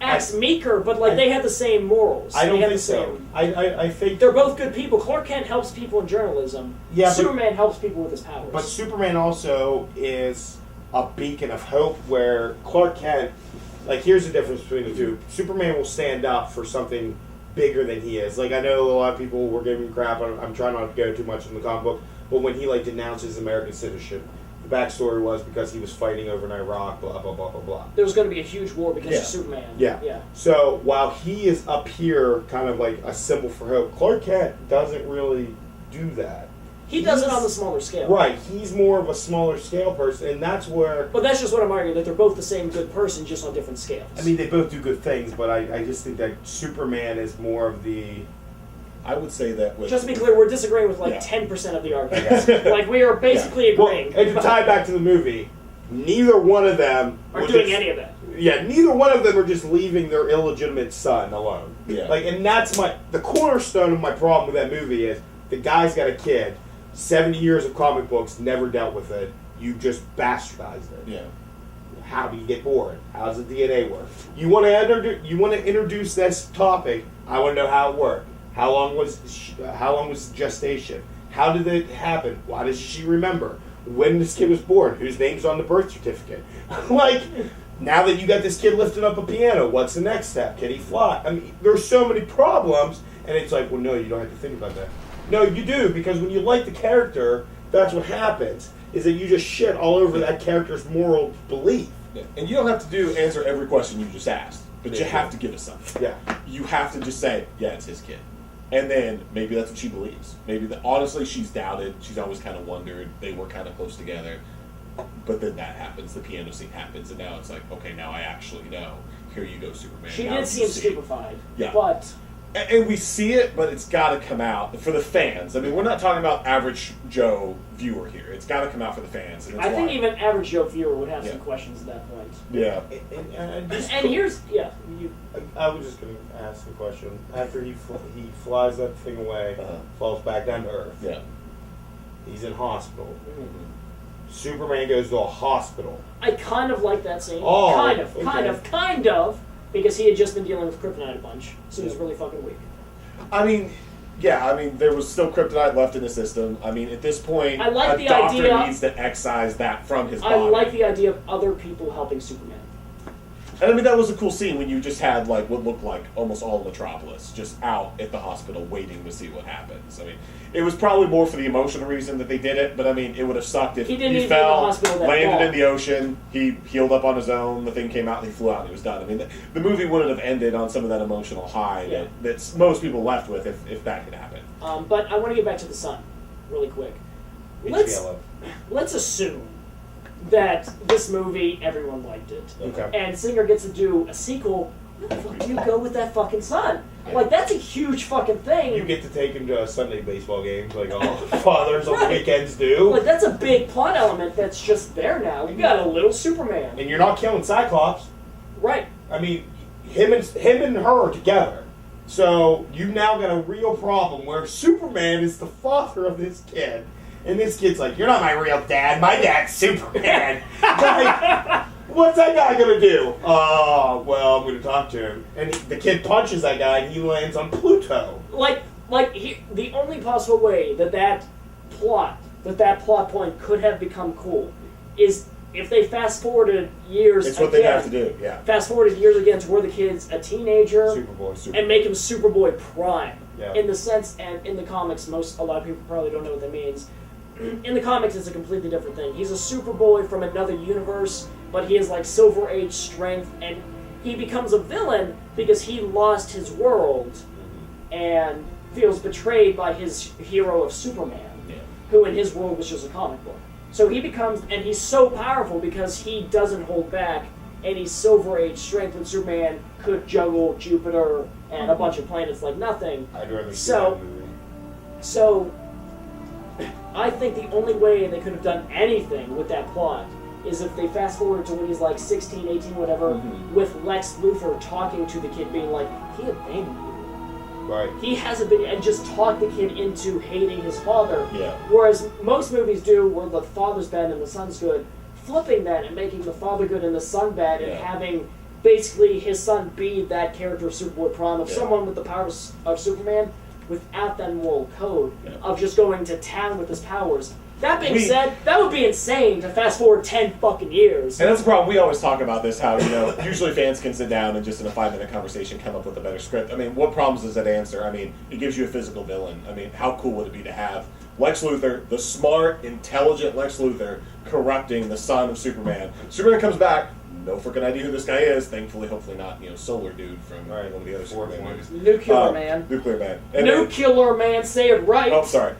acts meeker, but like they have the same morals. I don't They have think the so. same- I think They're both good people. Clark Kent helps people in journalism. Yeah, but- Superman helps people with his powers. But Superman also is a beacon of hope where Clark Kent, like, here's the difference between the two. Superman will stand up for something bigger than he is. Like, I know a lot of people were giving him crap. I'm trying not to go too much in the comic book. But when he, like, denounced his American citizenship, the backstory was because he was fighting over in Iraq, blah, blah, blah, blah, blah. there was going to be a huge war because Yeah. of Superman. Yeah. Yeah. So while he is up here, kind of like a symbol for hope, Clark Kent doesn't really do that. He does it He's- on the smaller scale. Right, he's more of a smaller scale person, and that's where, But that's just what I'm arguing, that they're both the same good person, just on different scales. I mean, they both do good things, but I just think that Superman is more of the, I would say that with... just to be clear, we're disagreeing with like Yeah. 10% of the arguments. Like, we are basically well, agreeing. and to tie back to the movie, neither one of them are was doing just- any of that. Yeah, neither one of them are just leaving their illegitimate son alone. Yeah. Like, and that's the cornerstone of my problem with that movie is the guy's got a kid, 70 years of comic books, never dealt with it. You just bastardized it. Yeah. How do you get bored? How does the DNA work? You want to introduce this topic? I want to know how it worked. How long was gestation? How did it happen? Why does she remember? When this kid was born? Whose name's on the birth certificate? Like, now that you got this kid lifting up a piano, what's the next step? Can he fly? I mean, there's so many problems, and it's like, well, no, you don't have to think about that. No, you do, because when you like the character, that's what happens, is that you just shit all over that character's moral belief. Yeah. And you don't have to answer every question you just asked, but you have to give us something. Yeah. You have to just say, yeah, it's his kid. And then maybe that's what she believes. Maybe honestly, she's doubted. She's always kind of wondered. They were kind of close together. But then that happens. The piano scene happens. And now it's like, okay, now I actually know. Here you go, Superman. She now did you seem see. stupefied. Yeah. But And we see it, but it's got to come out for the fans. I mean, we're not talking about average Joe viewer here. It's got to come out for the fans. And that's I think why. even average Joe viewer would have Yeah. some questions at that point. Yeah. And here's I was just going to ask a question. After he flies that thing away, falls back down to Earth. Yeah. He's in hospital. Superman goes to a hospital. I kind of like that scene. Oh, Kind of, because he had just been dealing with kryptonite a bunch, so he was really fucking weak. I mean, yeah, I mean, there was still kryptonite left in the system. I mean, at this point, I like a the doctor idea- needs to excise that from his body. I like the idea of other people helping Superman. And I mean, that was a cool scene when you just had, like, what looked like almost all Metropolis just out at the hospital waiting to see what happens. I mean, it was probably more for the emotional reason that they did it, but I mean, it would have sucked if He didn't he even be in the fell, hospital that landed long. in the ocean, he healed up on his own, the thing came out, and he flew out, and he was done. I mean, the movie wouldn't have ended on some of that emotional high Yeah. that most people left with if that could happen. But I want to get back to the sun, really quick. It's yellow. Let's assume that this movie, everyone liked it. Okay. And Singer gets to do a sequel. Where the fuck do you go with that fucking son? Like, that's a huge fucking thing. You get to take him to Sunday baseball games like all fathers on the weekends do. Like, that's a big plot element that's just there now. You got a little Superman. And you're not killing Cyclops. Right. I mean, him and her are together. So you've now got a real problem where Superman is the father of this kid. And this kid's like, you're not my real dad. My dad's Superman. Like, what's that guy going to do? Oh, well, I'm going to talk to him. And the kid punches that guy and he lands on Pluto. The only possible way that plot point could have become cool is if they fast forwarded years It's what again, they'd have to do, yeah. fast forwarded years again to where the kid's a teenager Superboy. and make him Superboy Prime. Yeah. In the sense, and in the comics, a lot of people probably don't know what that means. In the comics, it's a completely different thing. He's a Superboy from another universe, but he has like Silver Age strength, and he becomes a villain because he lost his world and feels betrayed by his hero of Superman, who in his world was just a comic book. So he becomes, and he's so powerful because he doesn't hold back, and he's Silver Age strength, and Superman could juggle Jupiter and a bunch of planets like nothing. I'd rather see So- that movie. So, I think the only way they could have done anything with that plot is if they fast forward to when he's like 16, 18, whatever, with Lex Luthor talking to the kid, being like, he abandoned you. Right. He hasn't been, and just talk the kid into hating his father. Yeah. Whereas most movies do, where the father's bad and the son's good, flipping that and making the father good and the son bad, and Yeah. having basically his son be that character of Superboy Prime, of Yeah. someone with the powers of Superman, without that moral code Yeah. of just going to town with his powers. That being We- said, that would be insane to fast forward 10 fucking years. And that's the problem. We always talk about this, how, usually fans can sit down and just in a 5-minute conversation come up with a better script. I mean, what problems does that answer? I mean, it gives you a physical villain. I mean, how cool would it be to have Lex Luthor, the smart, intelligent Lex Luthor, corrupting the son of Superman? Superman comes back, no freaking idea who this guy is. Thankfully, hopefully not, Solar Dude from one of the other Superman movies. Nuclear Man. Nuclear Man. And then- Nuclear Man, say it right. Oh, sorry.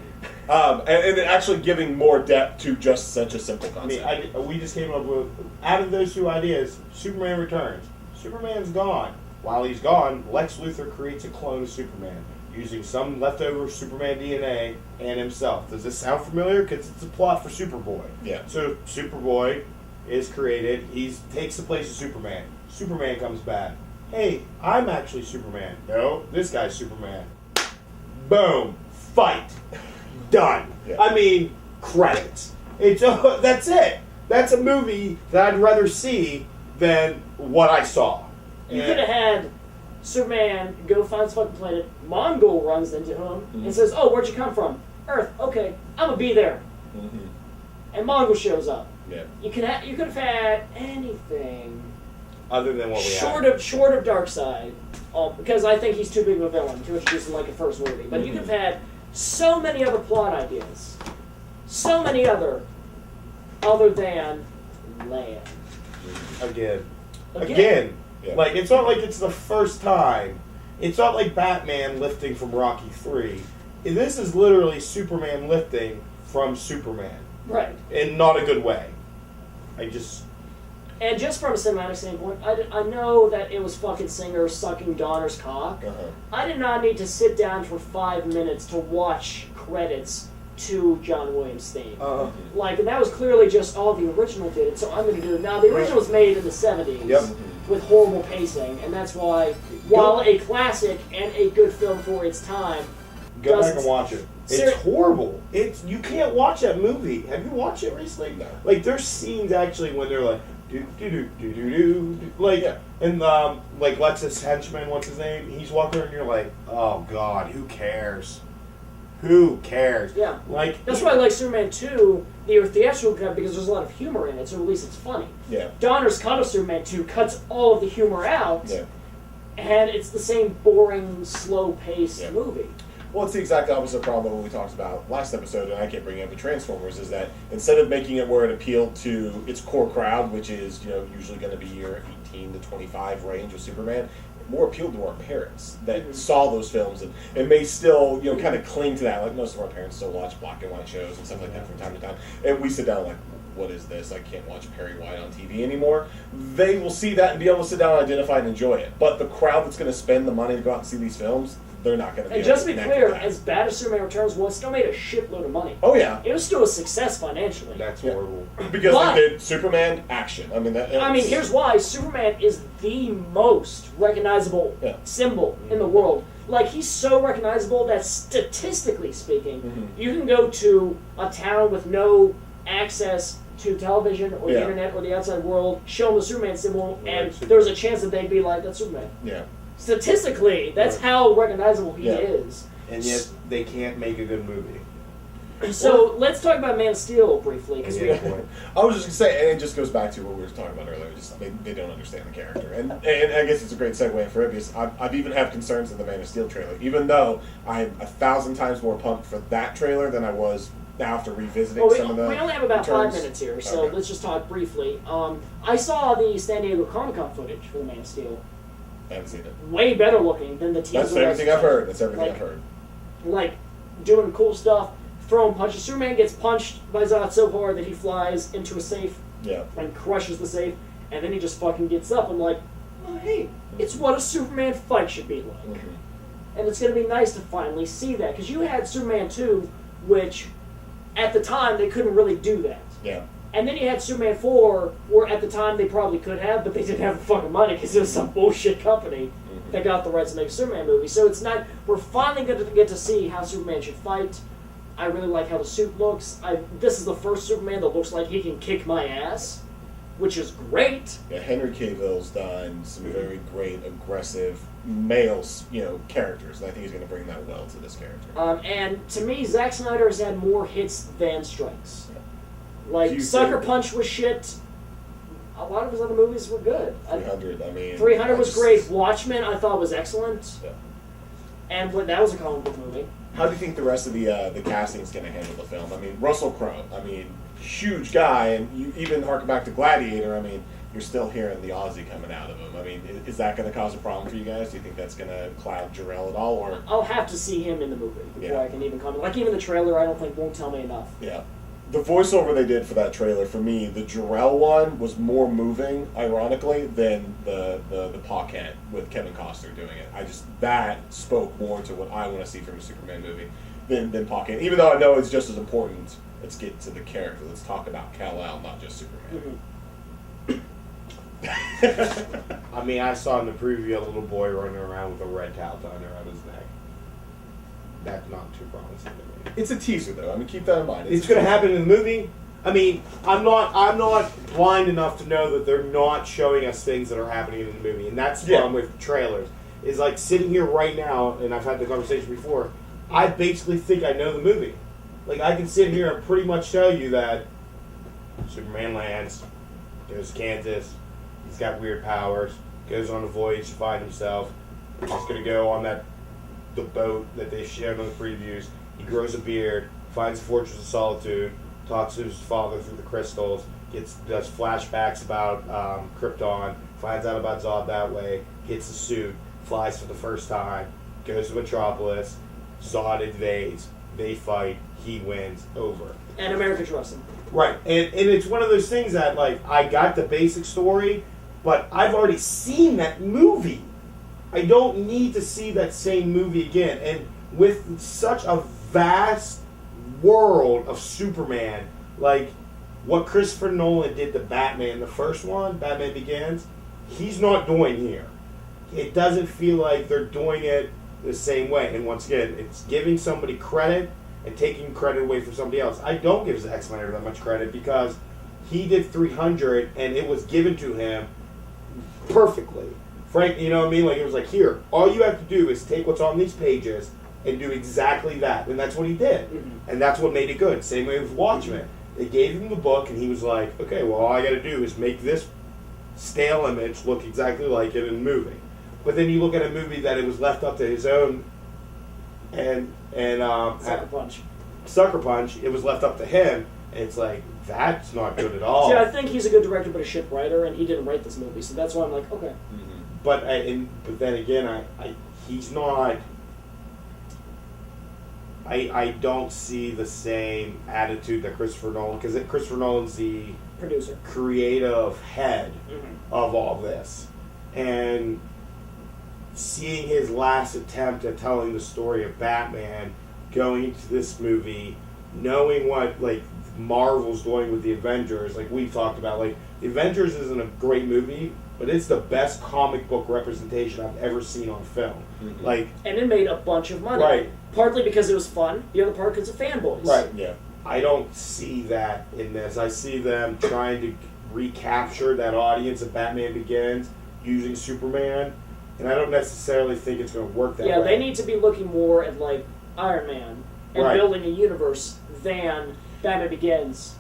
And actually giving more depth to just such a simple I mean, concept. we just came up with, out of those two ideas, Superman returns. Superman's gone. While he's gone, Lex Luthor creates a clone of Superman using some leftover Superman DNA and himself. Does this sound familiar? Because it's a plot for Superboy. Yeah. So Superboy is created. He takes the place of Superman. Superman comes back. Hey, I'm actually Superman. No, this guy's Superman. Boom. Fight. Done. Yeah. I mean, credits. It's that's it. That's a movie that I'd rather see than what I saw. You could have had Superman go finds fucking planet. Mongol runs into him and says, "Oh, where'd you come from? Earth. Okay, I'm gonna be there." Mm-hmm. And Mongol shows up. Yeah. You could have had anything Other than what we short had. of Darkseid, because I think he's too big of a villain to introduce in like a first movie. But you could have had so many other plot ideas, so many other than Land. Again. Yeah. Like, it's not like it's the first time. It's not like Batman lifting from Rocky 3. This is literally Superman lifting from Superman. Right. In not a good way. And just from a cinematic standpoint, I know that it was fucking Singer sucking Donner's cock. Uh-huh. I did not need to sit down for 5 minutes to watch credits to John Williams' theme. Like, that was clearly just all the original did it, so I'm going to do it. Now, the original was made in the 70s with horrible pacing, and that's why, while a classic and a good film for its time, Go back and watch it. It's horrible. You can't watch that movie. Have you watched it recently? No. Like, there's scenes actually when they're like, do do do do do do, like, Yeah. and like Lexus Henchman, what's his name? He's walking and you're like, oh god, who cares? Who cares? Yeah. Like, that's why I like Superman 2, the theatrical cut, because there's a lot of humor in it, so at least it's funny. Yeah. Donner's cut of Superman 2 cuts all of the humor out, Yeah. and it's the same boring, slow-paced movie. Well, it's the exact opposite problem of what we talked about last episode, and I keep bringing up the Transformers, is that instead of making it where it appealed to its core crowd, which is, usually going to be your 18 to 25 range of Superman, it more appealed to our parents that saw those films and may still, kind of cling to that. Like, most of our parents still watch black and white shows and stuff like that from time to time. And we sit down like, what is this? I can't watch Perry White on TV anymore. They will see that and be able to sit down and identify and enjoy it. But the crowd that's going to spend the money to go out and see these films, they're not going to be And able just to be connect clear, with that. as bad as Superman Returns was, it still made a shitload of money. Oh, yeah. It was still a success financially. that's horrible. Because But- they did Superman action. Here's why. Superman is the most recognizable symbol in the world. Like, he's so recognizable that statistically speaking, you can go to a town with no access to television or the internet or the outside world, show them the Superman symbol, and there's a chance that they'd be like, that's Superman. Yeah. Statistically, that's how recognizable he is. And yet, they can't make a good movie. So let's talk about Man of Steel briefly, because Yeah, we boy. I was just going to say, and it just goes back to what we were talking about earlier, just they don't understand the character. And I guess it's a great segue for it, because I've even had concerns in the Man of Steel trailer, even though I'm 1,000 times more pumped for that trailer than I was after revisiting some of the we only have about returns. 5 minutes here, so Okay. let's just talk briefly. I saw the San Diego Comic-Con footage for the Man of Steel. I haven't seen it. Way better looking than the teaser. That's everything I've heard. That's everything Like- I've heard. Like, doing cool stuff, throwing punches. Superman gets punched by Zod so hard that he flies into a safe Yeah. and crushes the safe, and then he just fucking gets up. I'm like, oh, hey, it's what a Superman fight should be like. And it's going to be nice to finally see that, because you had Superman 2, which, at the time, they couldn't really do that. Yeah. And then you had Superman 4, where at the time they probably could have, but they didn't have the fucking money because it was some bullshit company that got the rights to make a Superman movie. So it's not, we're finally going to get to see how Superman should fight. I really like how the suit looks. This is the first Superman that looks like he can kick my ass, which is great. Yeah, Henry Cavill's done some very great, aggressive males, characters, and I think he's going to bring that well to this character. And to me, Zack Snyder has had more hits than strikes. Like, Do you Sucker think- Punch was shit. A lot of his other movies were good. 300, I mean... 300 I was just- great. Watchmen, I thought, was excellent. Yeah. And that was a comic book movie. How do you think the rest of the casting is going to handle the film? I mean, Russell Crowe, huge guy, and you even harken back to Gladiator, you're still hearing the Aussie coming out of him. Is that going to cause a problem for you guys? Do you think that's going to cloud Jarrell at all? Or I'll have to see him in the movie before I can even comment. Like, even the trailer, I don't think won't tell me enough. yeah. The voiceover they did for that trailer, for me, the Jarrell one was more moving, ironically, than the Pa Kent with Kevin Costner doing it. That spoke more to what I want to see from a Superman movie than Pa Kent. Even though I know it's just as important, let's get to the character. Let's talk about Kal-El, not just Superman. I saw in the preview a little boy running around with a red towel tied around his neck. That's not too promising to me. It's a teaser, though. Keep that in mind. It's going to happen in the movie. I'm not blind enough to know that they're not showing us things that are happening in the movie, and that's the problem with trailers. is like sitting here right now, and I've had the conversation before. I basically think I know the movie. Like I can sit here and pretty much tell you that Superman lands, goes to Kansas, he's got weird powers, goes on a voyage to find himself. He's gonna go on the boat that they shared on the previews. He grows a beard, finds the Fortress of Solitude, talks to his father through the crystals, does flashbacks about Krypton, finds out about Zod that way, gets the suit, flies for the first time, goes to Metropolis, Zod invades, they fight, he wins, over. And America trusts him. Right, and it's one of those things that, like, I got the basic story, but I've already seen that movie. I don't need to see that same movie again. And with such a vast world of Superman, like what Christopher Nolan did to Batman, the first one, Batman Begins, he's not doing here. It doesn't feel like they're doing it the same way. And once again, it's giving somebody credit and taking credit away from somebody else. I don't give Zack Snyder that much credit because he did 300 and it was given to him perfectly. Frank, you know what I mean? Like, it was like, here, all you have to do is take what's on these pages and do exactly that. And that's what he did. Mm-hmm. And that's what made it good. Same way with Watchmen. They gave him the book and he was like, okay, well, all I got to do is make this stale image look exactly like it in the movie. But then you look at a movie that it was left up to his own Sucker Punch, it was left up to him, and it's like, that's not good at all. See, I think he's a good director but a shit writer, and he didn't write this movie, so that's why I'm like, okay. But then again, he's not. I don't see the same attitude that Christopher Nolan, because Christopher Nolan's the Producer, creative head of all this, and seeing his last attempt at telling the story of Batman, going into this movie, knowing what like Marvel's doing with the Avengers, like we've talked about, like the Avengers isn't a great movie, but it's the best comic book representation I've ever seen on film. Like, and it made a bunch of money. Right. Partly because it was fun, the other part because of fanboys. right. Yeah. I don't see that in this. I see them trying to recapture that audience of Batman Begins using Superman, and I don't necessarily think it's going to work that way. Yeah, they need to be looking more at like Iron Man and Right. building a universe than Batman Begins.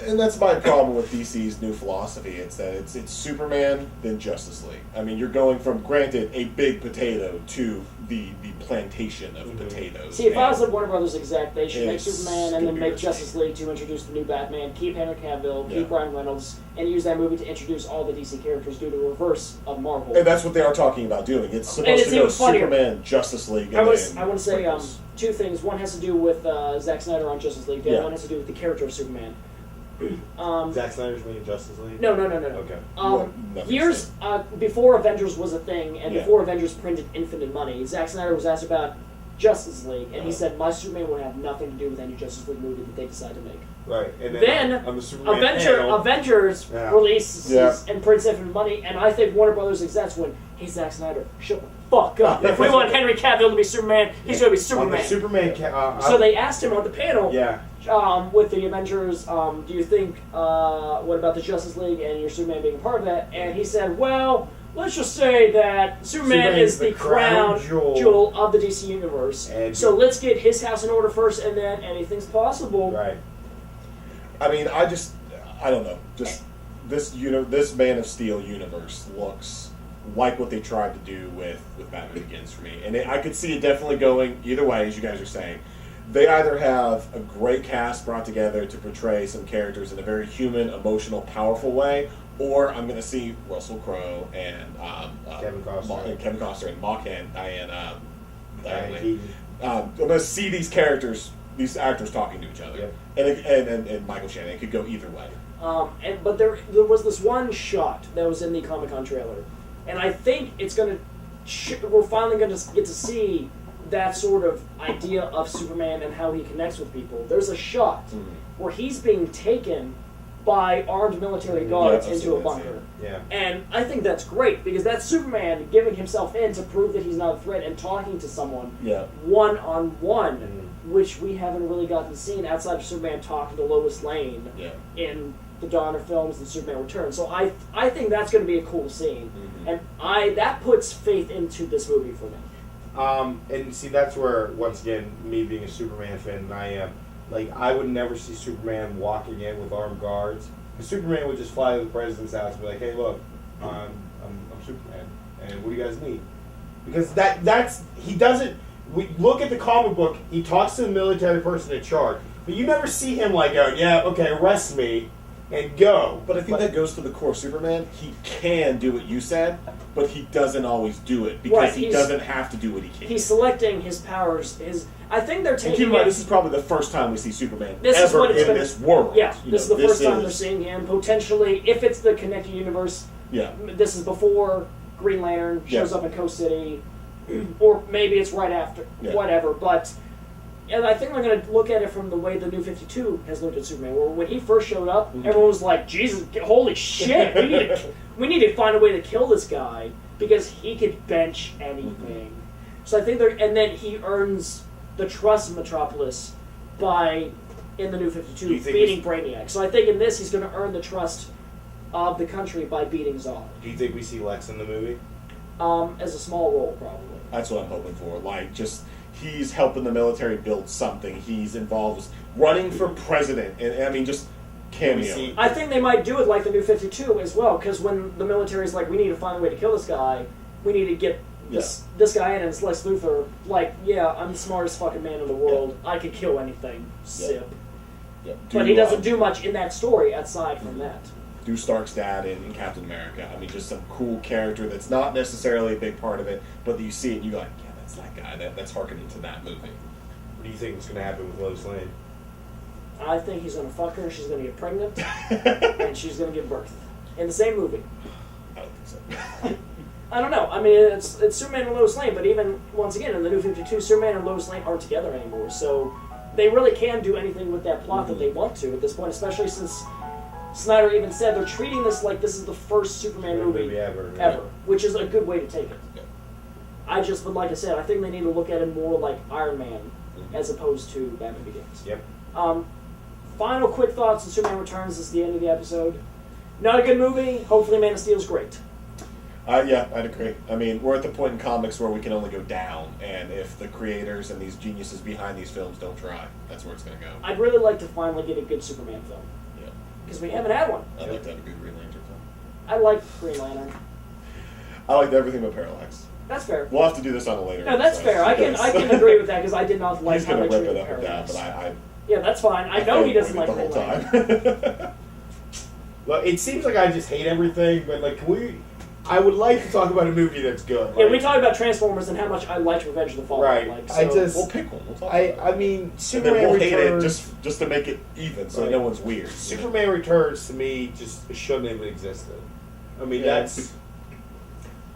And that's my problem with DC's new philosophy. It's that it's Superman, then Justice League. I mean, you're going from, granted, a big potato to the plantation of potatoes. See, if I was And the Warner Brothers exec, they should make It's Superman and gonna then be make risky. Justice League to introduce the new Batman, keep Henry Cavill, Yeah. keep Ryan Reynolds, and use that movie to introduce all the DC characters, do the reverse of Marvel. And that's what they are talking about doing. It's And supposed it's to go even funnier. Superman, Justice League, I and want then to say Pringles. two things. One has to do with Zack Snyder on Justice League. The Yeah. other one has to do with the character of Superman. Zack Snyder's making Justice League? No. Okay. Nothing Years before Avengers was a thing, and Yeah. before Avengers printed infinite money, Zack Snyder was asked about Justice League, and he said, "My Superman would have nothing to do with any Justice League movie that they decide to make." Right. And Then on the Superman panel, Avengers Yeah. releases Yeah. and prints infinite money, and I think Warner Brothers execs went, "Hey, Zack Snyder, shut the fuck up. If we want Henry Cavill to be Superman, he's going to be on the Superman." Superman So they asked him on the panel, yeah. with the Avengers, do you think, what about the Justice League and your Superman being a part of that? And he said, well, let's just say that Superman Superman is is the the crown jewel of the DC Universe. And- So let's get his house in order first, and then anything's possible. Right. I mean, I don't know. Just this Man of Steel universe looks like what they tried to do with Batman Begins for me, and I could see it definitely going either way, as you guys are saying. They either have a great cast brought together to portray some characters in a very human, emotional, powerful way, or I'm going to see Russell Crowe and Kevin Costner. Kevin Costner and Diane Keaton. I'm going to see these characters, these actors talking to each other, and Michael Shannon. It could go either way. But there was this one shot that was in the Comic-Con trailer, and I think it's going to. We're finally going to get to see that sort of idea of Superman and how he connects with people. There's a shot where he's being taken by armed military guards Yeah, into a that's bunker. Yeah. And I think that's great because that's Superman giving himself in to prove that he's not a threat and talking to someone Yeah. one-on-one, which we haven't really gotten seen outside of Superman talking to Lois Lane Yeah. in the Donner films and Superman Returns. So I think that's going to be a cool scene, and that puts faith into this movie for me. And see, that's where, once again, me being a Superman fan, and I am, like, I would never see Superman walking in with armed guards. Superman would just fly to the president's house and be like, "Hey, look, I'm Superman, and what do you guys need?" Because that's he doesn't. We look at the comic book. He talks to the military person in charge, but you never see him like going, "Yeah, okay, arrest me, and go." But I think that goes to the core Superman. He can do what you said, but he doesn't always do it because Right, he doesn't have to do what he can. He's selecting his powers. I think they're And keep taking in mind, it. this is probably the first time we see Superman This is ever what it's in been- this world. Yeah, You this know, is the first time is- they're seeing him. Potentially, if it's the connected universe, Yeah. this is before Green Lantern shows Yeah. up in Coast City, or maybe it's right after. Yeah. Whatever, but. And I think they're going to look at it from the way the New 52 has looked at Superman. Where when he first showed up, everyone was like, "Jesus, holy shit! We need to find a way to kill this guy because he could bench anything." So I think and then he earns the trust of Metropolis by in the New Do 52 you think beating Brainiac. So I think in this he's going to earn the trust of the country by beating Zod. Do you think we see Lex in the movie? As a small role, probably. That's what I'm hoping for. Like, just he's helping the military build something. He's involved with running for president, and I mean, just cameo. see- I think they might do it like the New 52 as well, because when the military's like, "We need to find a way to kill this guy. We need to get this guy in," and it's Lex Luthor, like, "Yeah, I'm the smartest fucking man in the world. I could kill anything." Sip. Yeah. But he doesn't do much in that story aside from that. Do Stark's dad in Captain America. I mean, just some cool character that's not necessarily a big part of it, but that you see it and you go, like, yeah, that's that guy. That's harkening to that movie. What do you think is going to happen with Lois Lane? I think he's gonna fuck her, she's gonna get pregnant, and she's gonna give birth. In the same movie. I don't think so. I don't know. I mean, it's Superman and Lois Lane, but even, once again, in the New 52, Superman and Lois Lane aren't together anymore, so they really can do anything with that plot that they want to at this point, especially since Snyder even said they're treating this like this is the first Superman movie ever. which is a good way to take it. Yeah. But like I said, I think they need to look at it more like Iron Man as opposed to Batman Begins. Yep. Final quick thoughts on Superman Returns. This is the end of the episode. Not a good movie. Hopefully Man of Steel's great. Yeah, I'd agree. I mean, we're at the point in comics where we can only go down, and if the creators and these geniuses behind these films don't try, that's where it's going to go. I'd really like to finally get a good Superman film. Yeah. Because we haven't had one. I'd like to have a good Green Lantern film. I like Green Lantern. I like everything but Parallax. That's fair. We'll have to do this on a later. No, that's episode, fair. I can because agree with that because I did not like He's how going they to rip treated it up and down, Parallax. but I Yeah, that's fine. I know he doesn't like the Green whole Lantern. time. Look, it seems like I just hate everything, but like, I would like to talk about a movie that's good. Yeah, like- we talked about Transformers and how much I liked Revenge of the Fallen. Right. Like, I so- just- We'll pick one. We'll talk I about it. mean, And then Superman we'll hate it Returns. just to make it even, so Right. no one's weird. you know? Superman Returns to me just shouldn't have existed. I mean, Yeah. that's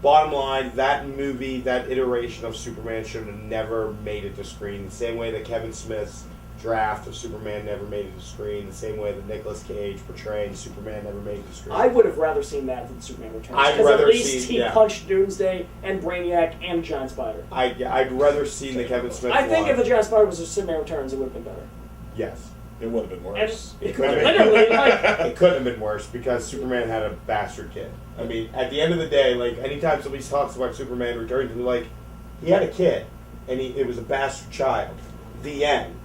bottom line. That movie, that iteration of Superman should have never made it to screen. The same way that Kevin Smith's draft of Superman never made it to screen. The same way that Nicolas Cage portraying Superman never made it to screen. I would have rather seen that than Superman Returns. I'd Because at rather least see- he yeah. punched Doomsday and Brainiac and Giant Spider. I'd rather see the Kevin Smith. I think one. if the Giant Spider was a Superman Returns, it would have been better. Yes. It would have been worse. And- It could have been. Literally, like- It couldn't have been worse because Superman had a bastard kid. I mean, at the end of the day, like anytime somebody talks about Superman Returns, they're like, he had a kid, and it was a bastard child. The end.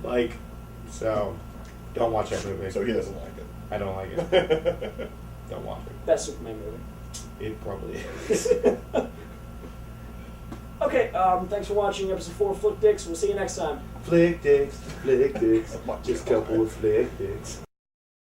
Like, so don't watch that movie. So he doesn't like it. I don't like it. Don't watch it. Best Superman movie. It probably is. Okay, thanks for watching episode 4 of Flick Dicks. We'll see you next time. Flick dicks, just Watch a it. couple of flick dicks.